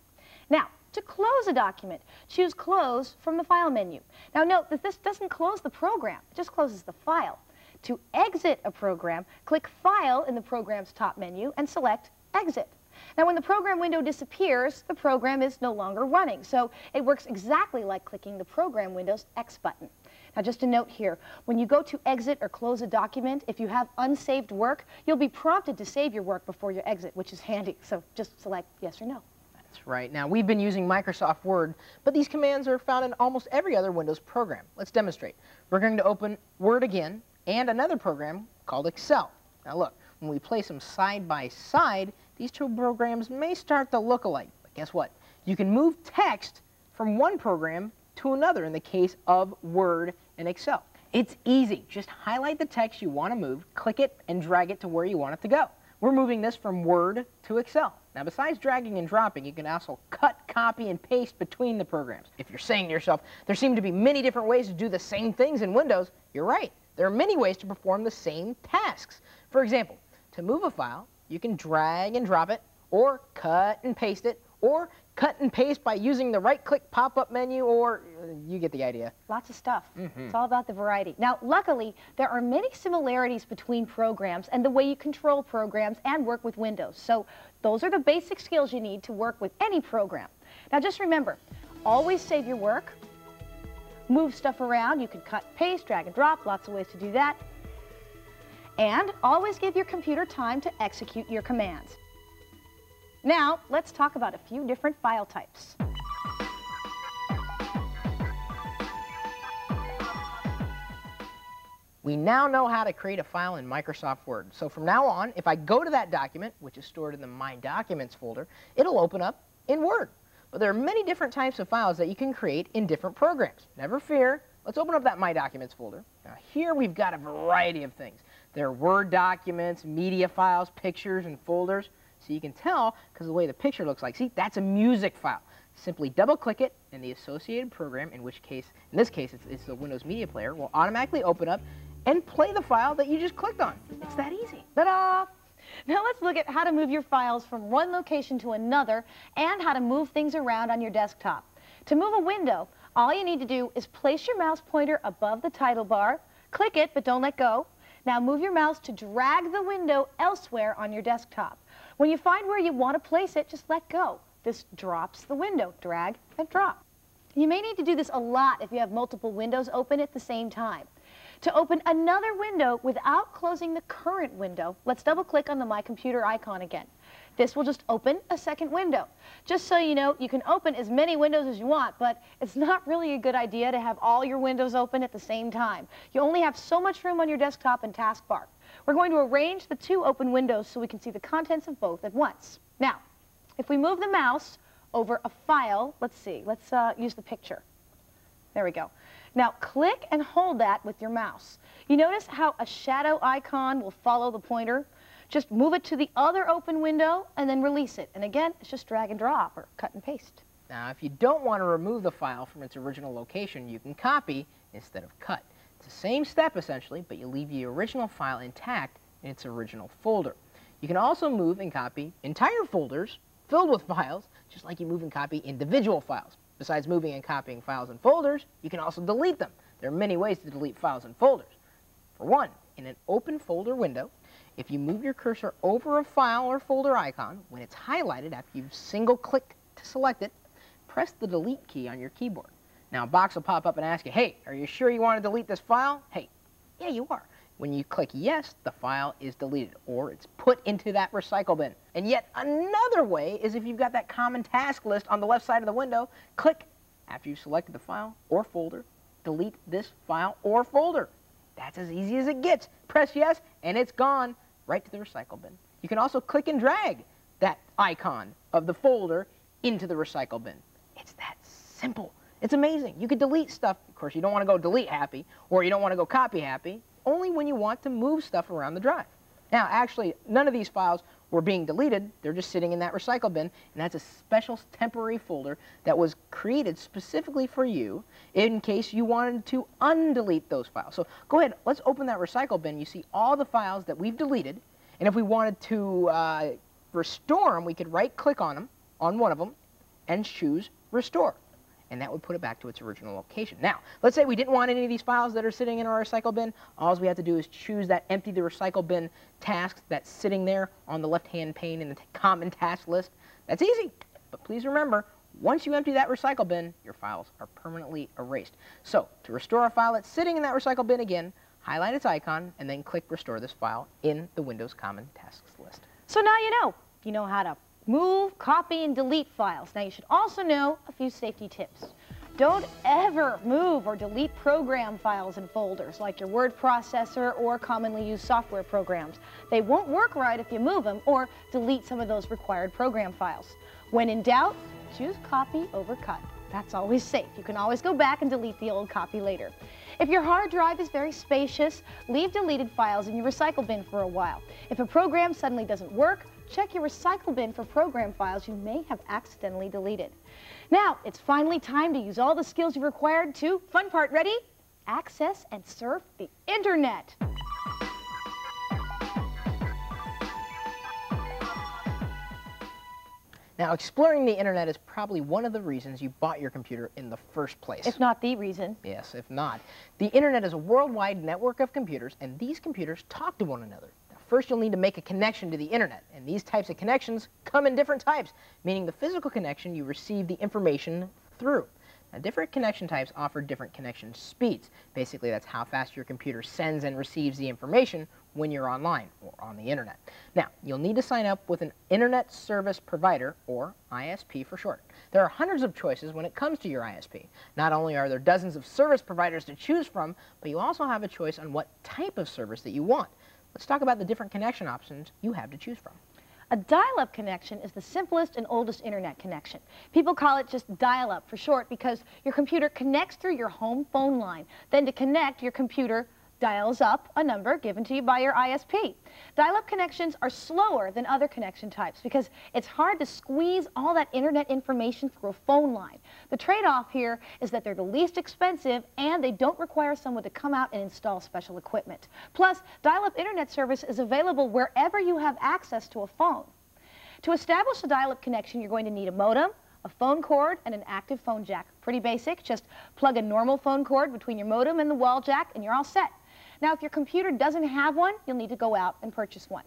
Now, to close a document, choose Close from the File menu. Now note that this doesn't close the program, it just closes the file. To exit a program, click File in the program's top menu and select Exit. Now, when the program window disappears, the program is no longer running, so it works exactly like clicking the program window's X button. Now, just a note here, when you go to exit or close a document, if you have unsaved work, you'll be prompted to save your work before you exit, which is handy, so just select yes or no. That's right. Now, we've been using Microsoft Word, but these commands are found in almost every other Windows program. Let's demonstrate. We're going to open Word again and another program called Excel. Now, look, when we place them side by side, these two programs may start to look alike, but guess what? You can move text from one program to another in the case of Word and Excel. It's easy. Just highlight the text you want to move, click it, and drag it to where you want it to go. We're moving this from Word to Excel. Now, besides dragging and dropping, you can also cut, copy, and paste between the programs. If you're saying to yourself, there seem to be many different ways to do the same things in Windows, you're right. There are many ways to perform the same tasks. For example, to move a file, you can drag and drop it, or cut and paste it, or cut and paste by using the right-click pop-up menu, or you get the idea. Lots of stuff. It's all about the variety. Now, luckily, there are many similarities between programs and the way you control programs and work with Windows. So those are the basic skills you need to work with any program. Now, just remember, always save your work, move stuff around. You can cut, paste, drag and drop, lots of ways to do that. And always give your computer time to execute your commands. Now, let's talk about a few different file types. We now know how to create a file in Microsoft Word. So from now on, if I go to that document, which is stored in the My Documents folder, it'll open up in Word. But there are many different types of files that you can create in different programs. Never fear. Let's open up that My Documents folder. Now here we've got a variety of things. There are Word documents, media files, pictures, and folders. So you can tell because of the way the picture looks like. See, that's a music file. Simply double-click it, and the associated program, in this case, it's the Windows Media Player, will automatically open up and play the file that you just clicked on. It's that easy. Ta-da! Now let's look at how to move your files from one location to another and how to move things around on your desktop. To move a window, all you need to do is place your mouse pointer above the title bar, click it, but don't let go. Now move your mouse to drag the window elsewhere on your desktop. When you find where you want to place it, just let go. This drops the window. Drag and drop. You may need to do this a lot if you have multiple windows open at the same time. To open another window without closing the current window, let's double-click on the My Computer icon again. This will just open a second window. Just so you know, you can open as many windows as you want, but it's not really a good idea to have all your windows open at the same time. You only have so much room on your desktop and taskbar. We're going to arrange the two open windows so we can see the contents of both at once. Now, if we move the mouse over a file, let's use the picture. There we go. Now, click and hold that with your mouse. You notice how a shadow icon will follow the pointer? Just move it to the other open window and then release it. And again, it's just drag and drop or cut and paste. Now, if you don't want to remove the file from its original location, you can copy instead of cut. It's the same step, essentially, but you leave the original file intact in its original folder. You can also move and copy entire folders filled with files, just like you move and copy individual files. Besides moving and copying files and folders, you can also delete them. There are many ways to delete files and folders. For one, in an open folder window, If you move your cursor over a file or folder icon, when it's highlighted after you've single-clicked to select it, press the delete key on your keyboard. Now a box will pop up and ask you, hey, are you sure you want to delete this file? Hey, yeah, you are. When you click yes, the file is deleted, or it's put into that recycle bin. And yet another way is if you've got that common task list on the left side of the window, click after you've selected the file or folder, delete this file or folder. That's as easy as it gets. Press yes, and it's gone right to the recycle bin. You can also click and drag that icon of the folder into the recycle bin. It's that simple. It's amazing. You could delete stuff. Of course, you don't want to go delete happy, or you don't want to go copy happy, only when you want to move stuff around the drive. Now, actually, none of these files were being deleted. They're just sitting in that recycle bin, and that's a special temporary folder that was created specifically for you in case you wanted to undelete those files. So go ahead, let's open that recycle bin. You see all the files that we've deleted, and if we wanted to restore them, we could right-click on them, on one of them, and choose Restore. And that would put it back to its original location. Now, let's say we didn't want any of these files that are sitting in our recycle bin. All we have to do is choose that empty the recycle bin task that's sitting there on the left-hand pane in the common task list. That's easy. But please remember, once you empty that recycle bin, your files are permanently erased. So, to restore a file that's sitting in that recycle bin again, highlight its icon, and then click Restore this file in the Windows Common Tasks list. So now you know. You know how to move, copy, and delete files. Now you should also know a few safety tips. Don't ever move or delete program files and folders like your word processor or commonly used software programs. They won't work right if you move them or delete some of those required program files. When in doubt, choose copy over cut. That's always safe. You can always go back and delete the old copy later. If your hard drive is very spacious, leave deleted files in your recycle bin for a while. If a program suddenly doesn't work, check your recycle bin for program files you may have accidentally deleted. Now, it's finally time to use all the skills you've required to, fun part, ready? Access and surf the internet. Now, exploring the internet is probably one of the reasons you bought your computer in the first place. If not the reason. Yes, if not. The internet is a worldwide network of computers, and these computers talk to one another. Now, first, you'll need to make a connection to the internet, and these types of connections come in different types, meaning the physical connection you receive the information through. Now, different connection types offer different connection speeds. Basically, that's how fast your computer sends and receives the information when you're online or on the internet. Now, you'll need to sign up with an Internet Service Provider, or ISP for short. There are hundreds of choices when it comes to your ISP. Not only are there dozens of service providers to choose from, but you also have a choice on what type of service that you want. Let's talk about the different connection options you have to choose from. A dial-up connection is the simplest and oldest internet connection. People call it just dial-up for short because your computer connects through your home phone line. Then to connect, your computer dials up a number given to you by your ISP. Dial-up connections are slower than other connection types because it's hard to squeeze all that internet information through a phone line. The trade-off here is that they're the least expensive and they don't require someone to come out and install special equipment. Plus, dial-up internet service is available wherever you have access to a phone. To establish a dial-up connection, you're going to need a modem, a phone cord, and an active phone jack. Pretty basic. Just plug a normal phone cord between your modem and the wall jack and you're all set. Now, if your computer doesn't have one, you'll need to go out and purchase one.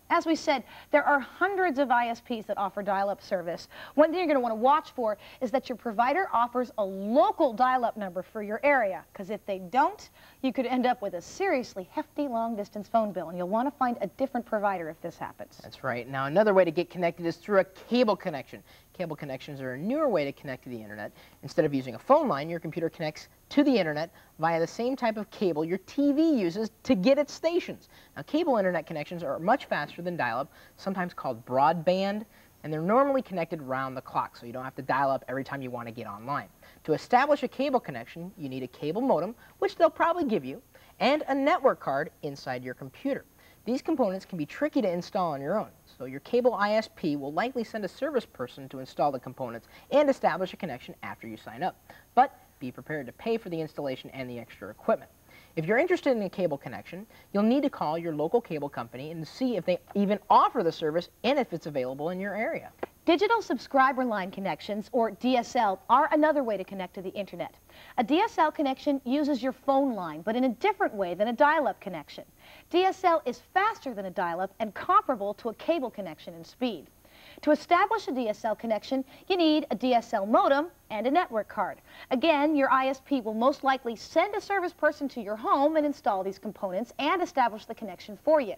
As we said, there are hundreds of ISPs that offer dial-up service. One thing you're going to want to watch for is that your provider offers a local dial-up number for your area, because if they don't, you could end up with a seriously hefty long-distance phone bill, and you'll want to find a different provider if this happens. That's right. Now, another way to get connected is through a cable connection. Cable connections are a newer way to connect to the internet. Instead of using a phone line, your computer connects to the internet via the same type of cable your TV uses to get its stations. Now, cable internet connections are much faster than dial-up, sometimes called broadband, and they're normally connected round the clock, so you don't have to dial up every time you want to get online. To establish a cable connection, you need a cable modem, which they'll probably give you, and a network card inside your computer. These components can be tricky to install on your own, so your cable ISP will likely send a service person to install the components and establish a connection after you sign up. But be prepared to pay for the installation and the extra equipment. If you're interested in a cable connection, you'll need to call your local cable company and see if they even offer the service and if it's available in your area. Digital subscriber line connections, or DSL, are another way to connect to the internet. A DSL connection uses your phone line, but in a different way than a dial-up connection. DSL is faster than a dial-up and comparable to a cable connection in speed. To establish a DSL connection, you need a DSL modem and a network card. Again, your ISP will most likely send a service person to your home and install these components and establish the connection for you.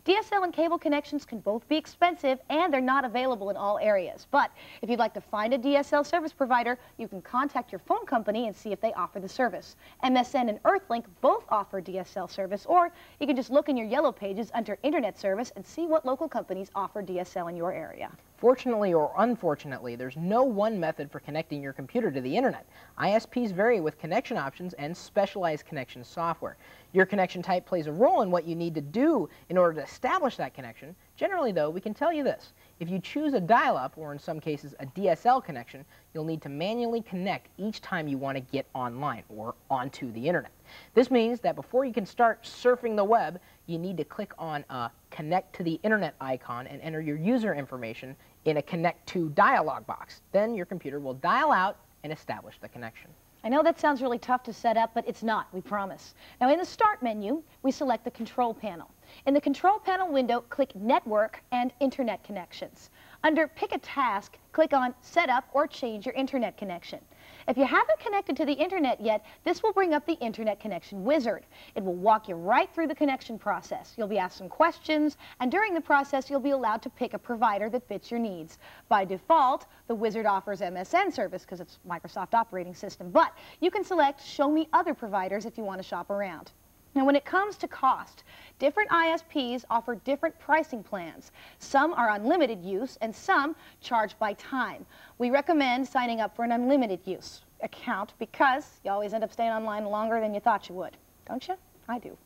DSL and cable connections can both be expensive and they're not available in all areas. But if you'd like to find a DSL service provider, you can contact your phone company and see if they offer the service. MSN and Earthlink both offer DSL service, or you can just look in your yellow pages under Internet Service and see what local companies offer DSL in your area. Fortunately or unfortunately, there's no one method for connecting your computer to the internet. ISPs vary with connection options and specialized connection software. Your connection type plays a role in what you need to do in order to establish that connection. Generally, though, we can tell you this. If you choose a dial-up, or in some cases a DSL connection, you'll need to manually connect each time you want to get online or onto the internet. This means that before you can start surfing the web, you need to click on a Connect to the Internet icon and enter your user information in a Connect to dialog box. Then your computer will dial out and establish the connection. I know that sounds really tough to set up, but it's not, we promise. Now, in the Start menu, we select the Control Panel. In the Control Panel window, click Network and Internet Connections. Under Pick a Task, click on Set Up or Change your Internet Connection. If you haven't connected to the internet yet, this will bring up the Internet Connection Wizard. It will walk you right through the connection process. You'll be asked some questions, and during the process, you'll be allowed to pick a provider that fits your needs. By default, the Wizard offers MSN service because it's Microsoft operating system, but you can select Show Me Other Providers if you want to shop around. Now, when it comes to cost, different ISPs offer different pricing plans. Some are unlimited use and some charge by time. We recommend signing up for an unlimited use account because you always end up staying online longer than you thought you would. Don't you? I do.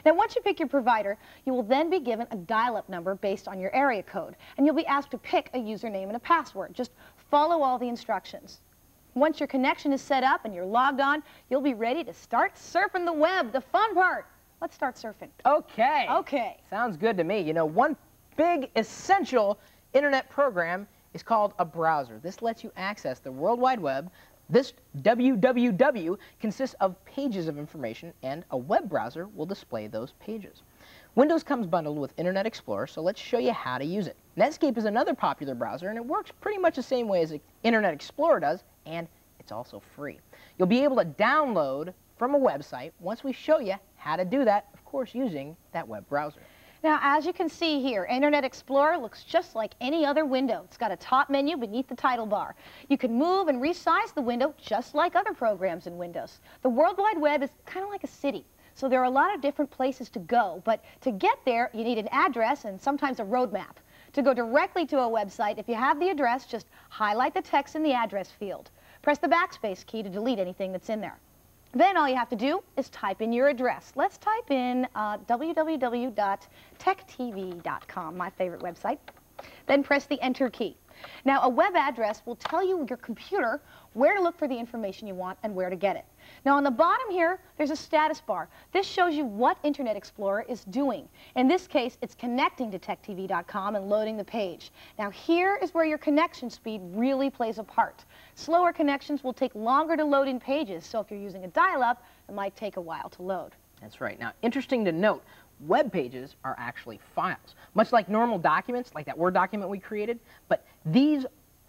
Now, once you pick your provider, you will then be given a dial-up number based on your area code, and you'll be asked to pick a username and a password. Just follow all the instructions. Once your connection is set up and you're logged on, you'll be ready to start surfing the web, the fun part. Let's start surfing. Okay. Okay. Sounds good to me. You know, one big essential internet program is called a browser. This lets you access the World Wide Web. This www consists of pages of information, and a web browser will display those pages. Windows comes bundled with Internet Explorer, so let's show you how to use it. Netscape is another popular browser, and it works pretty much the same way as Internet Explorer does, and it's also free. You'll be able to download from a website once we show you how to do that, of course, using that web browser. Now, as you can see here, Internet Explorer looks just like any other window. It's got a top menu beneath the title bar. You can move and resize the window just like other programs in Windows. The World Wide Web is kind of like a city. So there are a lot of different places to go, but to get there, you need an address and sometimes a road map. To go directly to a website, if you have the address, just highlight the text in the address field. Press the backspace key to delete anything that's in there. Then all you have to do is type in your address. Let's type in www.techtv.com, my favorite website. Then press the Enter key. Now, a web address will tell you your computer where to look for the information you want and where to get it. Now, on the bottom here, there's a status bar. This shows you what Internet Explorer is doing. In this case, it's connecting to TechTV.com and loading the page. Now, here is where your connection speed really plays a part. Slower connections will take longer to load in pages, so if you're using a dial-up, it might take a while to load. That's right. Now, interesting to note, web pages are actually files, much like normal documents, like that Word document we created, but these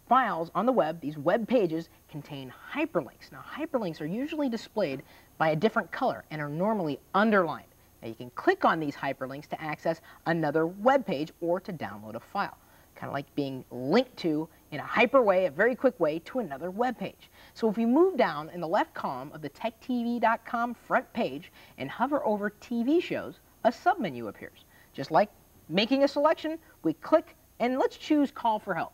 files on the web, these web pages, contain hyperlinks. Now, hyperlinks are usually displayed by a different color and are normally underlined. Now, you can click on these hyperlinks to access another web page or to download a file, kind of like being linked to, in a hyper way, a very quick way, to another web page. So if we move down in the left column of the TechTV.com front page and hover over TV shows, a submenu appears. Just like making a selection, we click and let's choose Call for Help.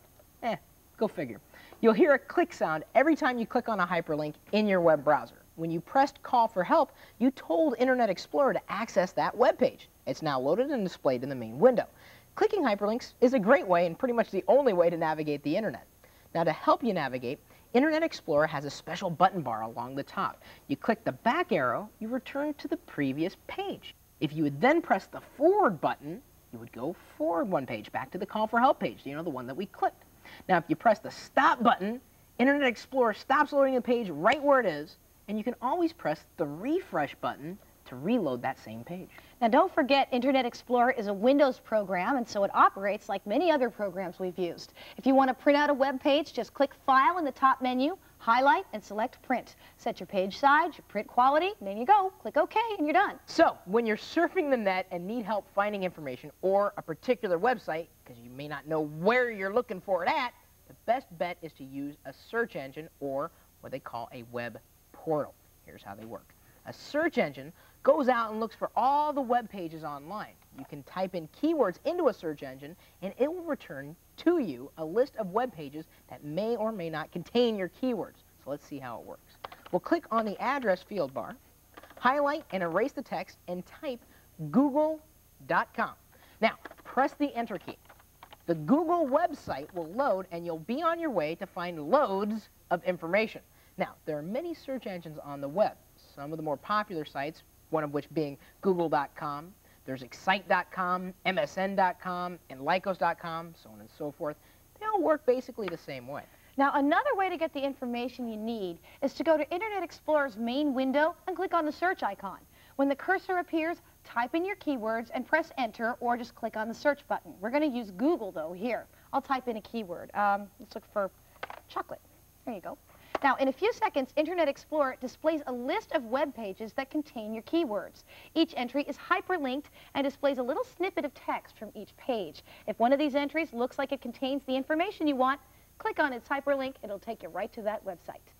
Go figure. You'll hear a click sound every time you click on a hyperlink in your web browser. When you pressed Call for Help, you told Internet Explorer to access that web page. It's now loaded and displayed in the main window. Clicking hyperlinks is a great way and pretty much the only way to navigate the internet. Now, to help you navigate, Internet Explorer has a special button bar along the top. You click the back arrow, you return to the previous page. If you would then press the forward button, you would go forward one page, back to the Call for Help page, you know, the one that we clicked. Now, if you press the stop button, Internet Explorer stops loading the page right where it is, and you can always press the refresh button to reload that same page. Now, don't forget, Internet Explorer is a Windows program, and so it operates like many other programs we've used. If you want to print out a web page, just click File in the top menu, highlight, and select Print. Set your page size, your print quality, and there you go. Click OK, and you're done. So, when you're surfing the net and need help finding information or a particular website, because you may not know where you're looking for it at, the best bet is to use a search engine or what they call a web portal. Here's how they work. A search engine goes out and looks for all the web pages online. You can type in keywords into a search engine, and it will return to you a list of web pages that may or may not contain your keywords. So let's see how it works. We'll click on the address field bar, highlight and erase the text, and type google.com. Now, press the Enter key. The Google website will load, and you'll be on your way to find loads of information. Now, there are many search engines on the web. Some of the more popular sites, one of which being google.com, there's excite.com, msn.com, and lycos.com, so on and so forth. They all work basically the same way. Now, another way to get the information you need is to go to Internet Explorer's main window and click on the search icon. When the cursor appears, type in your keywords and press Enter, or just click on the search button. We're going to use Google, though, here. I'll type in a keyword. Let's look for chocolate. There you go. Now, in a few seconds, Internet Explorer displays a list of web pages that contain your keywords. Each entry is hyperlinked and displays a little snippet of text from each page. If one of these entries looks like it contains the information you want, click on its hyperlink. It'll take you right to that website.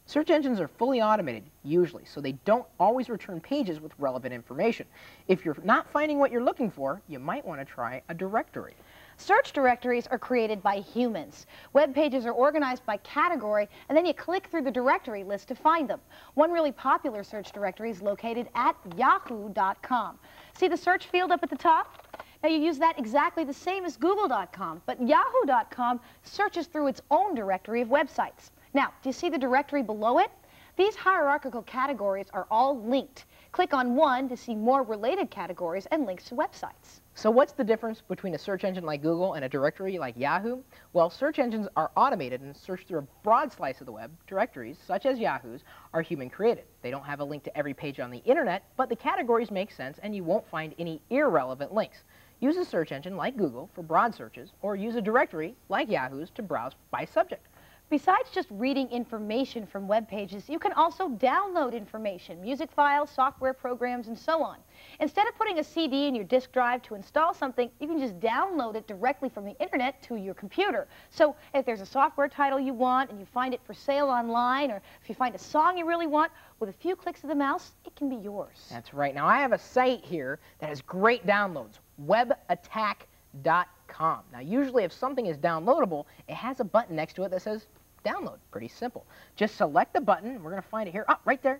Search engines are fully automated, usually, so they don't always return pages with relevant information. If you're not finding what you're looking for, you might want to try a directory. Search directories are created by humans. Web pages are organized by category, and then you click through the directory list to find them. One really popular search directory is located at yahoo.com. See the search field up at the top? Now, you use that exactly the same as google.com, but yahoo.com searches through its own directory of websites. Now, do you see the directory below it? These hierarchical categories are all linked. Click on one to see more related categories and links to websites. So what's the difference between a search engine like Google and a directory like Yahoo? Well, search engines are automated and search through a broad slice of the web. Directories, such as Yahoo's, are human-created. They don't have a link to every page on the internet, but the categories make sense and you won't find any irrelevant links. Use a search engine like Google for broad searches, or use a directory like Yahoo's to browse by subject. Besides just reading information from web pages, you can also download information, music files, software programs, and so on. Instead of putting a CD in your disk drive to install something, you can just download it directly from the internet to your computer. So if there's a software title you want and you find it for sale online, or if you find a song you really want, with a few clicks of the mouse, it can be yours. That's right. Now, I have a site here that has great downloads, webattack.com. Now, usually if something is downloadable, it has a button next to it that says download. Pretty simple. Just select the button. We're going to find it here. Oh, right there.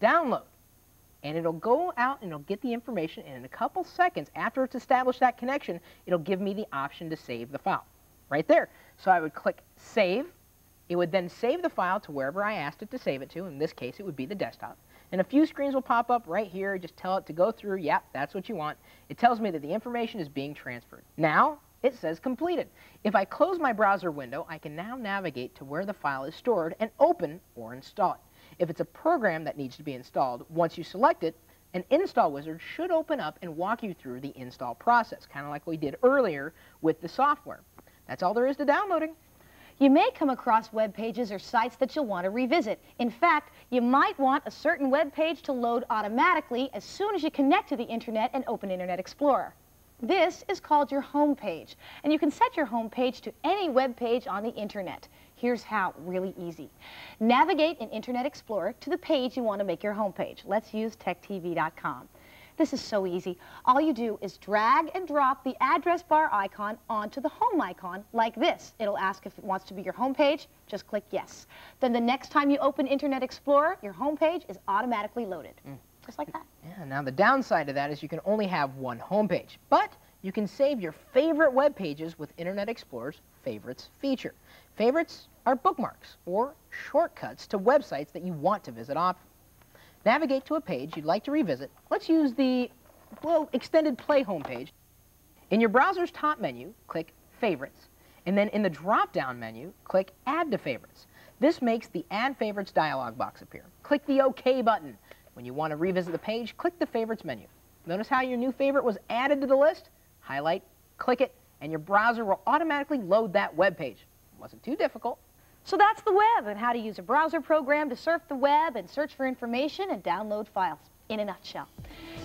Download. And it'll go out and it'll get the information, and in a couple seconds after it's established that connection, it'll give me the option to save the file. Right there. So I would click Save. It would then save the file to wherever I asked it to save it to. In this case, it would be the desktop. And a few screens will pop up right here. Just tell it to go through. Yep, that's what you want. It tells me that the information is being transferred. Now, it says completed. If I close my browser window, I can now navigate to where the file is stored and open or install it. If it's a program that needs to be installed, once you select it, an install wizard should open up and walk you through the install process, kind of like we did earlier with the software. That's all there is to downloading. You may come across web pages or sites that you'll want to revisit. In fact, you might want a certain web page to load automatically as soon as you connect to the internet and open Internet Explorer. This is called your home page, and you can set your home page to any web page on the internet. Here's how, really easy. Navigate in Internet Explorer to the page you want to make your home page. Let's use TechTV.com. This is so easy. All you do is drag and drop the address bar icon onto the home icon like this. It'll ask if it wants to be your home page. Just click yes. Then the next time you open Internet Explorer, your home page is automatically loaded. Just like that. Yeah, now the downside of that is you can only have one home page, but you can save your favorite web pages with Internet Explorer's Favorites feature. Favorites are bookmarks or shortcuts to websites that you want to visit often. Navigate to a page you'd like to revisit. Let's use the, well, extended play homepage. In your browser's top menu, click Favorites, And then in the drop-down menu, click Add to Favorites. This makes the Add Favorites dialog box appear. Click the OK button. When you want to revisit the page, click the Favorites menu. Notice how your new favorite was added to the list? Highlight, click it, and your browser will automatically load that web page. It wasn't too difficult. So that's the web and how to use a browser program to surf the web and search for information and download files, in a nutshell.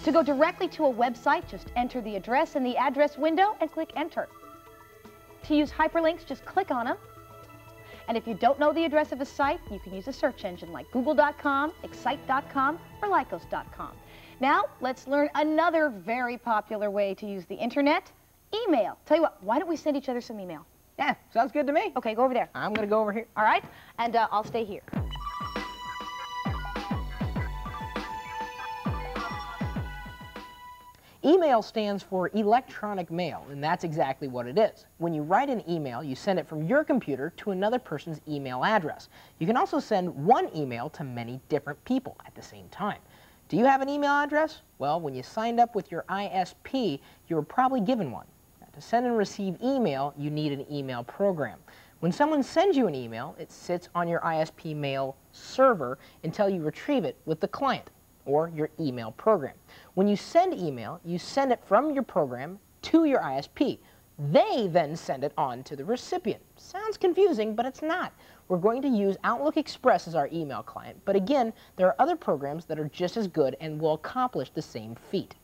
To go directly to a website, just enter the address in the address window and click Enter. To use hyperlinks, just click on them. And if you don't know the address of a site, you can use a search engine like google.com, excite.com, or lycos.com. Now, let's learn another very popular way to use the internet, email. Tell you what, why don't we send each other some email? Yeah, sounds good to me. Okay, go over there. I'm going to go over here. All right, and I'll stay here. Email stands for electronic mail, and that's exactly what it is. When you write an email, you send it from your computer to another person's email address. You can also send one email to many different people at the same time. Do you have an email address? Well, when you signed up with your ISP, you were probably given one. Now, to send and receive email, you need an email program. When someone sends you an email, it sits on your ISP mail server until you retrieve it with the client or your email program. When you send email, you send it from your program to your ISP. They then send it on to the recipient. Sounds confusing, but it's not. We're going to use Outlook Express as our email client, but again, there are other programs that are just as good and will accomplish the same feat.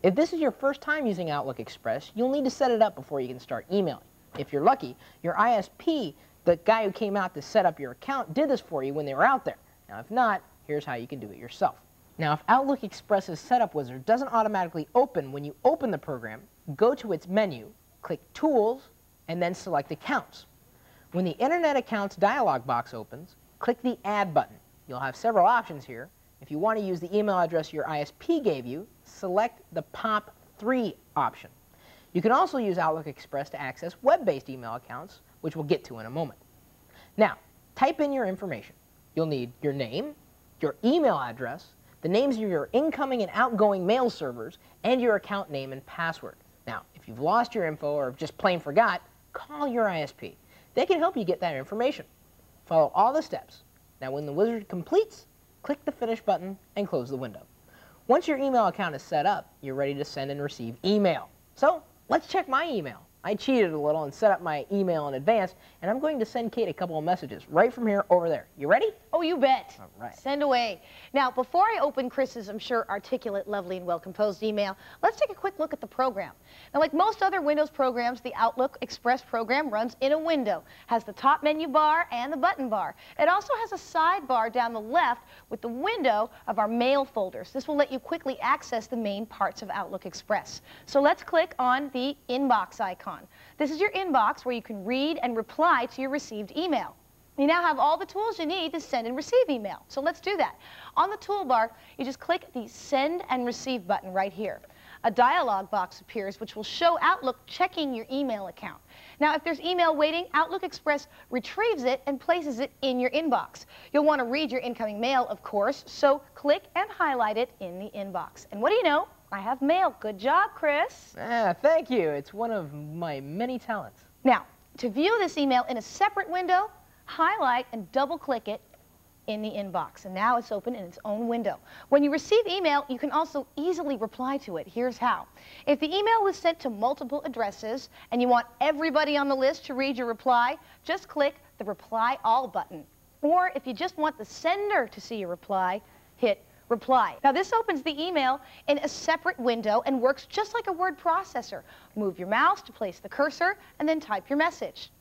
If this is your first time using Outlook Express, you'll need to set it up before you can start emailing. If you're lucky, your ISP, the guy who came out to set up your account, did this for you when they were out there. Now, if not, here's how you can do it yourself. Now, if Outlook Express's setup wizard doesn't automatically open when you open the program, go to its menu, click Tools, and then select Accounts. When the Internet Accounts dialog box opens, click the Add button. You'll have several options here. If you want to use the email address your ISP gave you, select the POP3 option. You can also use Outlook Express to access web-based email accounts, which we'll get to in a moment. Now, type in your information. You'll need your name, your email address, the names of your incoming and outgoing mail servers, and your account name and password. Now, if you've lost your info or just plain forgot, call your ISP. They can help you get that information. Follow all the steps. Now, when the wizard completes, click the Finish button and close the window. Once your email account is set up, you're ready to send and receive email. So, let's check my email. I cheated a little and set up my email in advance, and I'm going to send Kate a couple of messages right from here over there. You ready? Oh, you bet. All right. Send away. Now, before I open Chris's, I'm sure, articulate, lovely, and well-composed email, let's take a quick look at the program. Now, like most other Windows programs, the Outlook Express program runs in a window, has the top menu bar and the button bar. It also has a sidebar down the left with the window of our mail folders. This will let you quickly access the main parts of Outlook Express. So let's click on the inbox icon. This is your inbox where you can read and reply to your received email. You now have all the tools you need to send and receive email. So let's do that. On the toolbar, you just click the Send and Receive button right here. A dialog box appears which will show Outlook checking your email account. Now, if there's email waiting, Outlook Express retrieves it and places it in your inbox. You'll want to read your incoming mail, of course, so click and highlight it in the inbox. And what do you know? I have mail. Good job, Chris. Thank you. It's one of my many talents. Now, to view this email in a separate window, highlight and double-click it in the inbox. And now it's open in its own window. When you receive email, you can also easily reply to it. Here's how. If the email was sent to multiple addresses and you want everybody on the list to read your reply, just click the Reply All button. Or if you just want the sender to see your reply, hit Reply. Now, this opens the email in a separate window and works just like a word processor. Move your mouse to place the cursor and then type your message.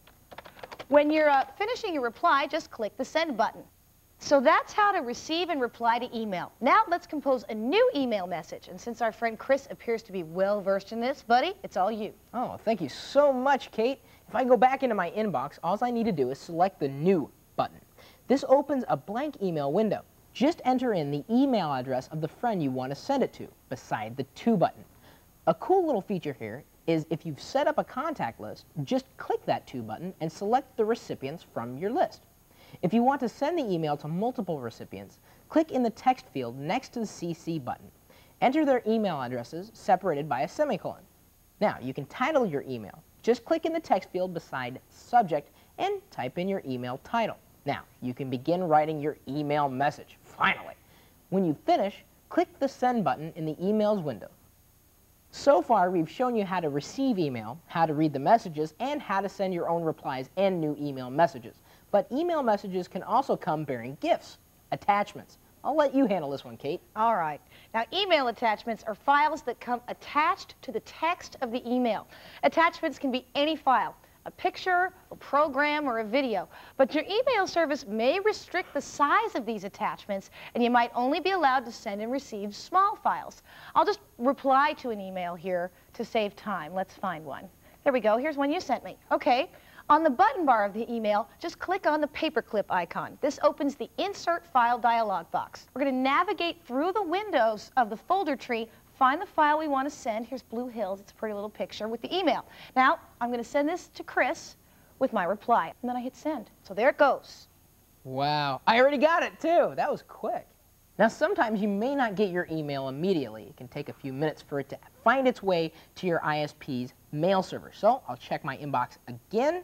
When you're finishing your reply, just click the Send button. So that's how to receive and reply to email. Now let's compose a new email message. And since our friend Chris appears to be well-versed in this, buddy, it's all you. Oh, thank you so much, Kate. If I go back into my inbox, all I need to do is select the New button. This opens a blank email window. Just enter in the email address of the friend you want to send it to, beside the To button. A cool little feature here is if you've set up a contact list, just click that To button and select the recipients from your list. If you want to send the email to multiple recipients, click in the text field next to the CC button. Enter their email addresses separated by a semicolon. Now, you can title your email. Just click in the text field beside subject and type in your email title. Now, you can begin writing your email message, finally. When you finish, click the send button in the emails window. So far, we've shown you how to receive email, how to read the messages, and how to send your own replies and new email messages. But email messages can also come bearing gifts, attachments. I'll let you handle this one, Kate. All right. Now, email attachments are files that come attached to the text of the email. Attachments can be any file, a picture, a program, or a video. But your email service may restrict the size of these attachments, and you might only be allowed to send and receive small files. I'll just reply to an email here to save time. Let's find one. There we go. Here's one you sent me. Okay. On the button bar of the email, just click on the paperclip icon. This opens the Insert File dialog box. We're going to navigate through the windows of the folder tree, find the file we want to send. Here's Blue Hills. It's a pretty little picture with the email. Now, I'm going to send this to Chris with my reply. And then I hit send. So there it goes. Wow. I already got it, too. That was quick. Now, sometimes you may not get your email immediately. It can take a few minutes for it to find its way to your ISP's mail server. So I'll check my inbox again.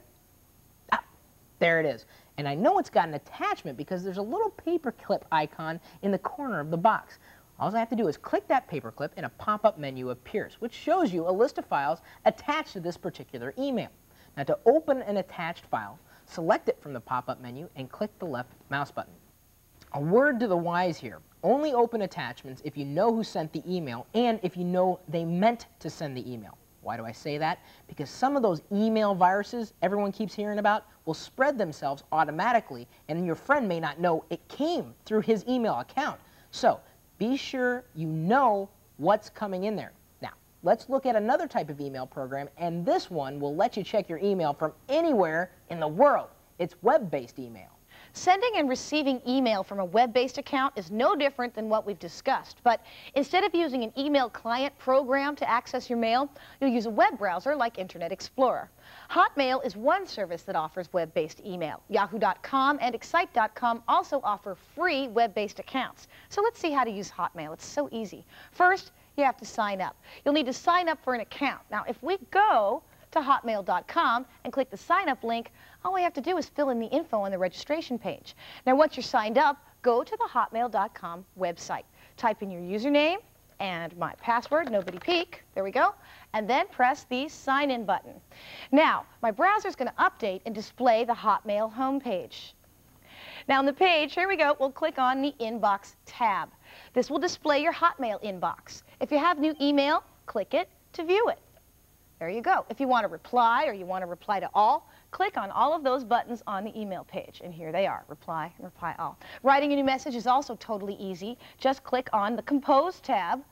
There it is. And I know it's got an attachment because there's a little paperclip icon in the corner of the box. All I have to do is click that paperclip and a pop-up menu appears, which shows you a list of files attached to this particular email. Now, to open an attached file, select it from the pop-up menu and click the left mouse button. A word to the wise here. Only open attachments if you know who sent the email and if you know they meant to send the email. Why do I say that? Because some of those email viruses everyone keeps hearing about will spread themselves automatically, and your friend may not know it came through his email account. So be sure you know what's coming in there. Now, let's look at another type of email program, and this one will let you check your email from anywhere in the world. It's web-based email. Sending and receiving email from a web-based account is no different than what we've discussed, but instead of using an email client program to access your mail, you'll use a web browser like Internet Explorer. Hotmail is one service that offers web-based email. Yahoo.com and Excite.com also offer free web-based accounts. So let's see how to use Hotmail. It's so easy. First, you have to sign up. You'll need to sign up for an account. Now, if we go to hotmail.com and click the sign up link, all we have to do is fill in the info on the registration page. Now, once you're signed up, go to the hotmail.com website. Type in your username and my password, nobody peek, there we go, and then press the sign in button. Now, my browser is going to update and display the Hotmail homepage. Now on the page, here we go, we'll click on the Inbox tab. This will display your Hotmail inbox. If you have new email, click it to view it. There you go. If you want to reply or you want to reply to all, click on all of those buttons on the email page. And here they are, reply and reply all. Writing a new message is also totally easy. Just click on the Compose tab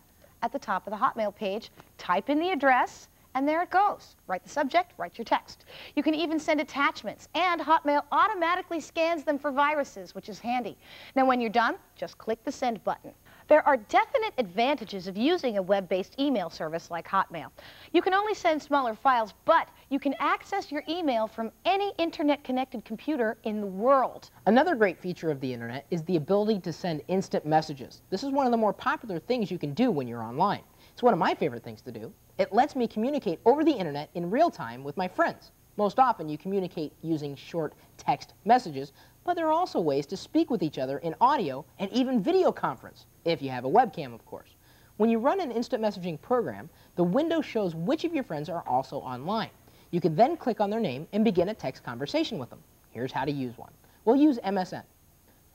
at the top of the Hotmail page, type in the address, and there it goes. Write the subject, write your text. You can even send attachments, and Hotmail automatically scans them for viruses, which is handy. Now when you're done, just click the send button. There are definite advantages of using a web-based email service like Hotmail. You can only send smaller files, but you can access your email from any internet-connected computer in the world. Another great feature of the internet is the ability to send instant messages. This is one of the more popular things you can do when you're online. It's one of my favorite things to do. It lets me communicate over the internet in real time with my friends. Most often you communicate using short text messages, but there are also ways to speak with each other in audio and even video conference, if you have a webcam, of course. When you run an instant messaging program, the window shows which of your friends are also online. You can then click on their name and begin a text conversation with them. Here's how to use one. We'll use MSN.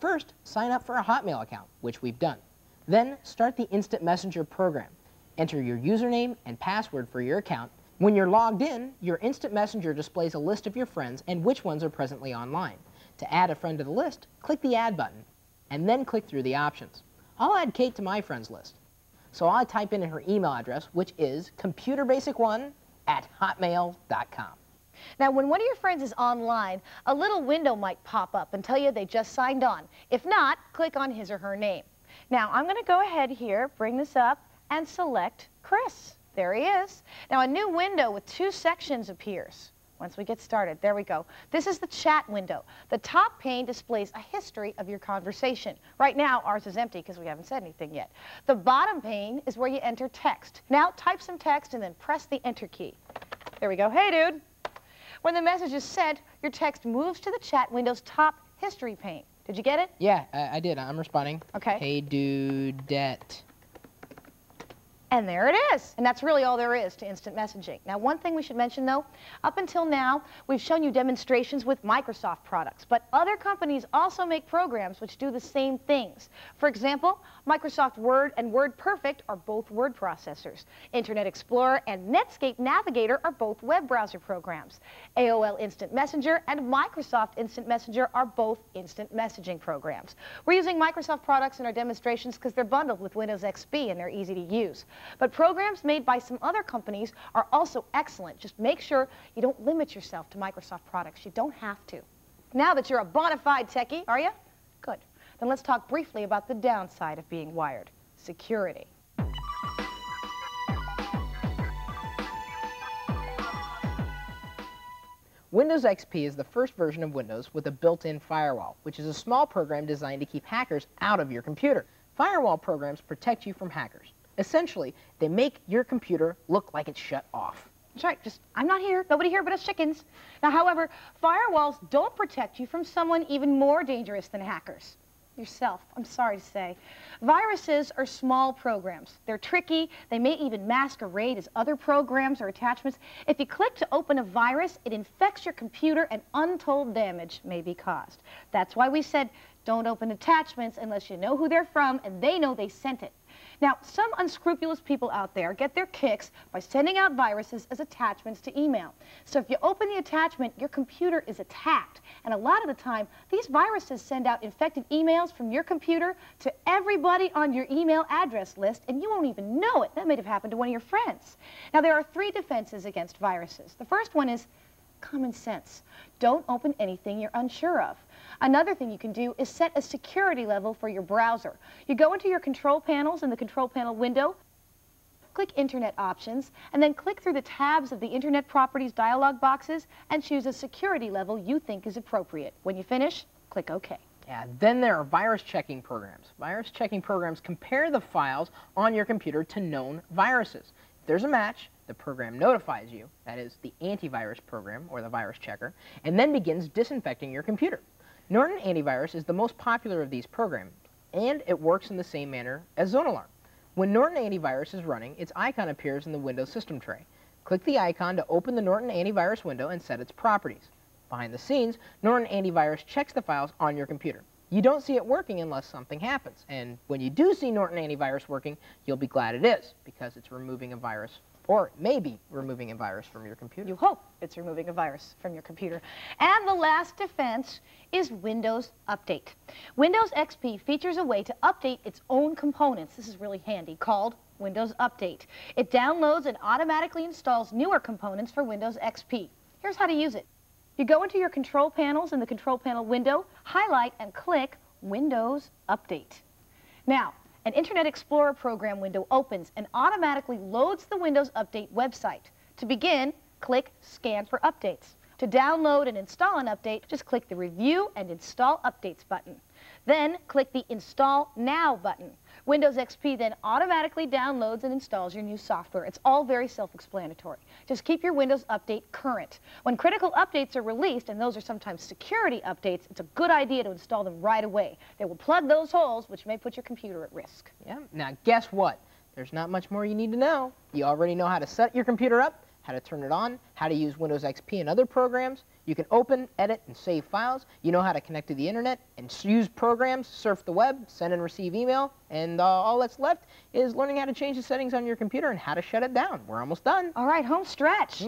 First, sign up for a Hotmail account, which we've done. Then, start the Instant Messenger program. Enter your username and password for your account. When you're logged in, your Instant Messenger displays a list of your friends and which ones are presently online. To add a friend to the list, click the Add button, and then click through the options. I'll add Kate to my friends list. So I'll type in her email address, which is computerbasic1@hotmail.com. Now, when one of your friends is online, a little window might pop up and tell you they just signed on. If not, click on his or her name. Now, I'm going to go ahead here, bring this up, and select Chris. There he is. Now, a new window with 2 sections appears. Once we get started, there we go. This is the chat window. The top pane displays a history of your conversation. Right now, ours is empty because we haven't said anything yet. The bottom pane is where you enter text. Now, type some text and then press the Enter key. There we go. Hey, dude. When the message is sent, your text moves to the chat window's top history pane. Did you get it? Yeah, I did. I'm responding. Okay. Hey, dudette. And there it is. And that's really all there is to instant messaging. Now, one thing we should mention, though, up until now, we've shown you demonstrations with Microsoft products, but other companies also make programs which do the same things. For example, Microsoft Word and WordPerfect are both word processors. Internet Explorer and Netscape Navigator are both web browser programs. AOL Instant Messenger and Microsoft Instant Messenger are both instant messaging programs. We're using Microsoft products in our demonstrations because they're bundled with Windows XP and they're easy to use. But programs made by some other companies are also excellent. Just make sure you don't limit yourself to Microsoft products. You don't have to. Now that you're a bona fide techie, are you? Good. Then let's talk briefly about the downside of being wired. Security. Windows XP is the first version of Windows with a built-in firewall, which is a small program designed to keep hackers out of your computer. Firewall programs protect you from hackers. Essentially, they make your computer look like it's shut off. That's right. Just, I'm not here. Nobody here but us chickens. Now, however, firewalls don't protect you from someone even more dangerous than hackers. Yourself, I'm sorry to say. Viruses are small programs. They're tricky. They may even masquerade as other programs or attachments. If you click to open a virus, it infects your computer and untold damage may be caused. That's why we said don't open attachments unless you know who they're from and they know they sent it. Now, some unscrupulous people out there get their kicks by sending out viruses as attachments to email. So if you open the attachment, your computer is attacked. And a lot of the time, these viruses send out infected emails from your computer to everybody on your email address list, and you won't even know it. That may have happened to one of your friends. Now, there are 3 defenses against viruses. The first one is common sense. Don't open anything you're unsure of. Another thing you can do is set a security level for your browser. You go into your control panels in the control panel window, click Internet Options, and then click through the tabs of the Internet Properties dialog boxes and choose a security level you think is appropriate. When you finish, click OK. Yeah, then there are virus checking programs. Virus checking programs compare the files on your computer to known viruses. If there's a match, the program notifies you, that is the antivirus program or the virus checker, and then begins disinfecting your computer. Norton Antivirus is the most popular of these programs, and it works in the same manner as ZoneAlarm. When Norton Antivirus is running, its icon appears in the Windows system tray. Click the icon to open the Norton Antivirus window and set its properties. Behind the scenes, Norton Antivirus checks the files on your computer. You don't see it working unless something happens, and when you do see Norton Antivirus working, you'll be glad it is, because it's removing a virus. Or maybe removing a virus from your computer. You hope it's removing a virus from your computer. And the last defense is Windows Update. Windows XP features a way to update its own components. This is really handy, called Windows Update. It downloads and automatically installs newer components for Windows XP. Here's how to use it. You go into your control panels in the control panel window, highlight and click Windows Update. Now, an Internet Explorer program window opens and automatically loads the Windows Update website. To begin, click Scan for Updates. To download and install an update, just click the Review and Install Updates button. Then click the Install Now button. Windows XP then automatically downloads and installs your new software. It's all very self-explanatory. Just keep your Windows Update current. When critical updates are released, and those are sometimes security updates, it's a good idea to install them right away. They will plug those holes, which may put your computer at risk. Yeah. Now, guess what? There's not much more you need to know. You already know how to set your computer up, how to turn it on, how to use Windows XP and other programs. You can open, edit, and save files. You know how to connect to the internet and use programs, surf the web, send and receive email, and all that's left is learning how to change the settings on your computer and how to shut it down. We're almost done. All right, home stretch.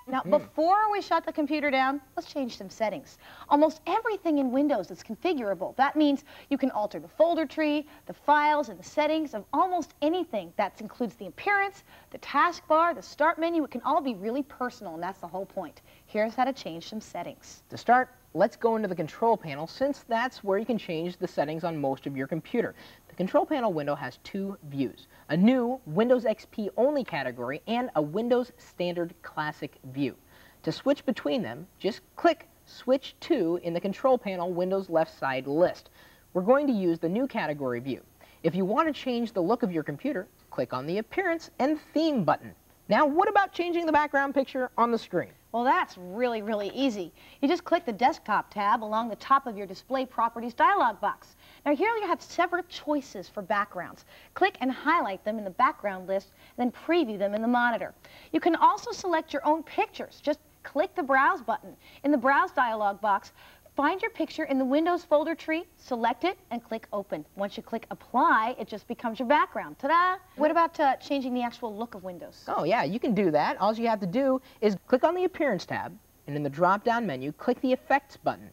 Now, before we shut the computer down, let's change some settings. Almost everything in Windows is configurable. That means you can alter the folder tree, the files, and the settings of almost anything. That includes the appearance, the taskbar, the start menu. It can all be really personal, and that's the whole point. Here's how to change some settings. To start, let's go into the control panel, since that's where you can change the settings on most of your computer. The control panel window has 2 views, a new Windows XP only category and a Windows Standard Classic view. To switch between them, just click Switch To in the control panel Windows left side list. We're going to use the new category view. If you want to change the look of your computer, click on the Appearance and Theme button. Now, what about changing the background picture on the screen? Well, that's really, really easy. You just click the Desktop tab along the top of your Display Properties dialog box. Now, here you have several choices for backgrounds. Click and highlight them in the background list, then preview them in the monitor. You can also select your own pictures. Just click the Browse button. In the Browse dialog box, find your picture in the Windows folder tree, select it, and click Open. Once you click Apply, it just becomes your background. Ta-da! What about changing the actual look of Windows? Oh yeah, you can do that. All you have to do is click on the Appearance tab, and in the drop-down menu, click the Effects button.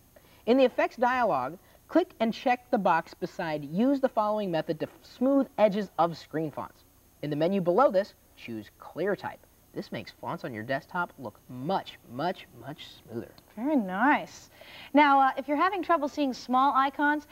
In the Effects dialog, click and check the box beside Use the following method to smooth edges of screen fonts. In the menu below this, choose Clear Type. This makes fonts on your desktop look much, much, much smoother. Very nice. Now, if you're having trouble seeing small icons,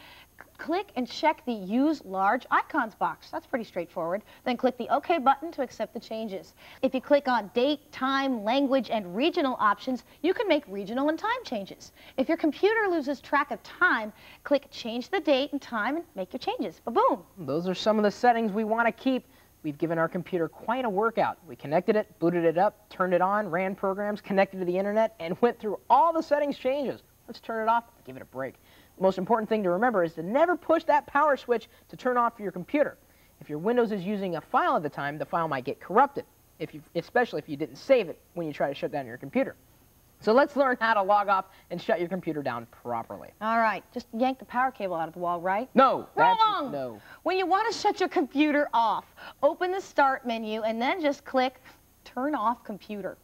click and check the Use Large Icons box. That's pretty straightforward. Then click the OK button to accept the changes. If you click on Date, Time, Language, and Regional options, you can make regional and time changes. If your computer loses track of time, click Change the Date and Time and make your changes. Ba-boom! Those are some of the settings we want to keep. We've given our computer quite a workout. We connected it, booted it up, turned it on, ran programs, connected to the internet, and went through all the settings changes. Let's turn it off and give it a break. The most important thing to remember is to never push that power switch to turn off your computer. If your Windows is using a file at the time, the file might get corrupted, especially if you didn't save it when you try to shut down your computer. So let's learn how to log off and shut your computer down properly. All right, just yank the power cable out of the wall, right? No, Wrong! No. When you want to shut your computer off, open the Start menu and then just click Turn Off Computer.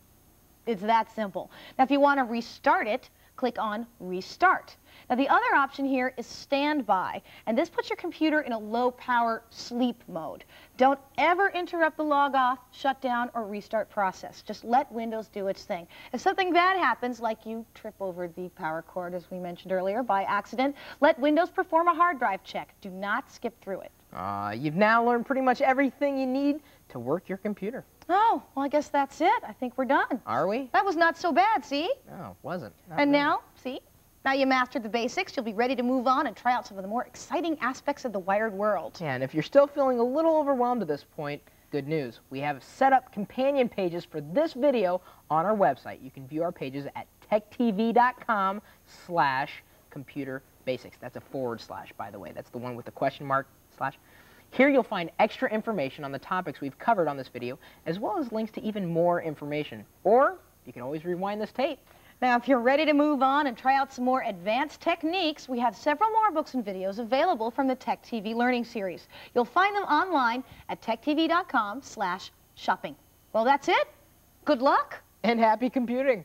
It's that simple. Now, if you want to restart it, click on Restart. Now, the other option here is Standby, and this puts your computer in a low-power sleep mode. Don't ever interrupt the log-off, shutdown, or restart process. Just let Windows do its thing. If something bad happens, like you trip over the power cord, as we mentioned earlier, by accident, let Windows perform a hard drive check. Do not skip through it. You've now learned pretty much everything you need to work your computer. Oh, well, I guess that's it. I think we're done. Are we? That was not so bad, see? No, it wasn't. And now, see? Now you mastered the basics, you'll be ready to move on and try out some of the more exciting aspects of the wired world. Yeah, and if you're still feeling a little overwhelmed at this point, good news. We have set up companion pages for this video on our website. You can view our pages at techtv.com/computerbasics. That's a / by the way. That's the one with the question mark /. Here you'll find extra information on the topics we've covered on this video, as well as links to even more information. Or you can always rewind this tape. Now, if you're ready to move on and try out some more advanced techniques, we have several more books and videos available from the TechTV Learning Series. You'll find them online at techtv.com/shopping. Well, that's it. Good luck. And happy computing.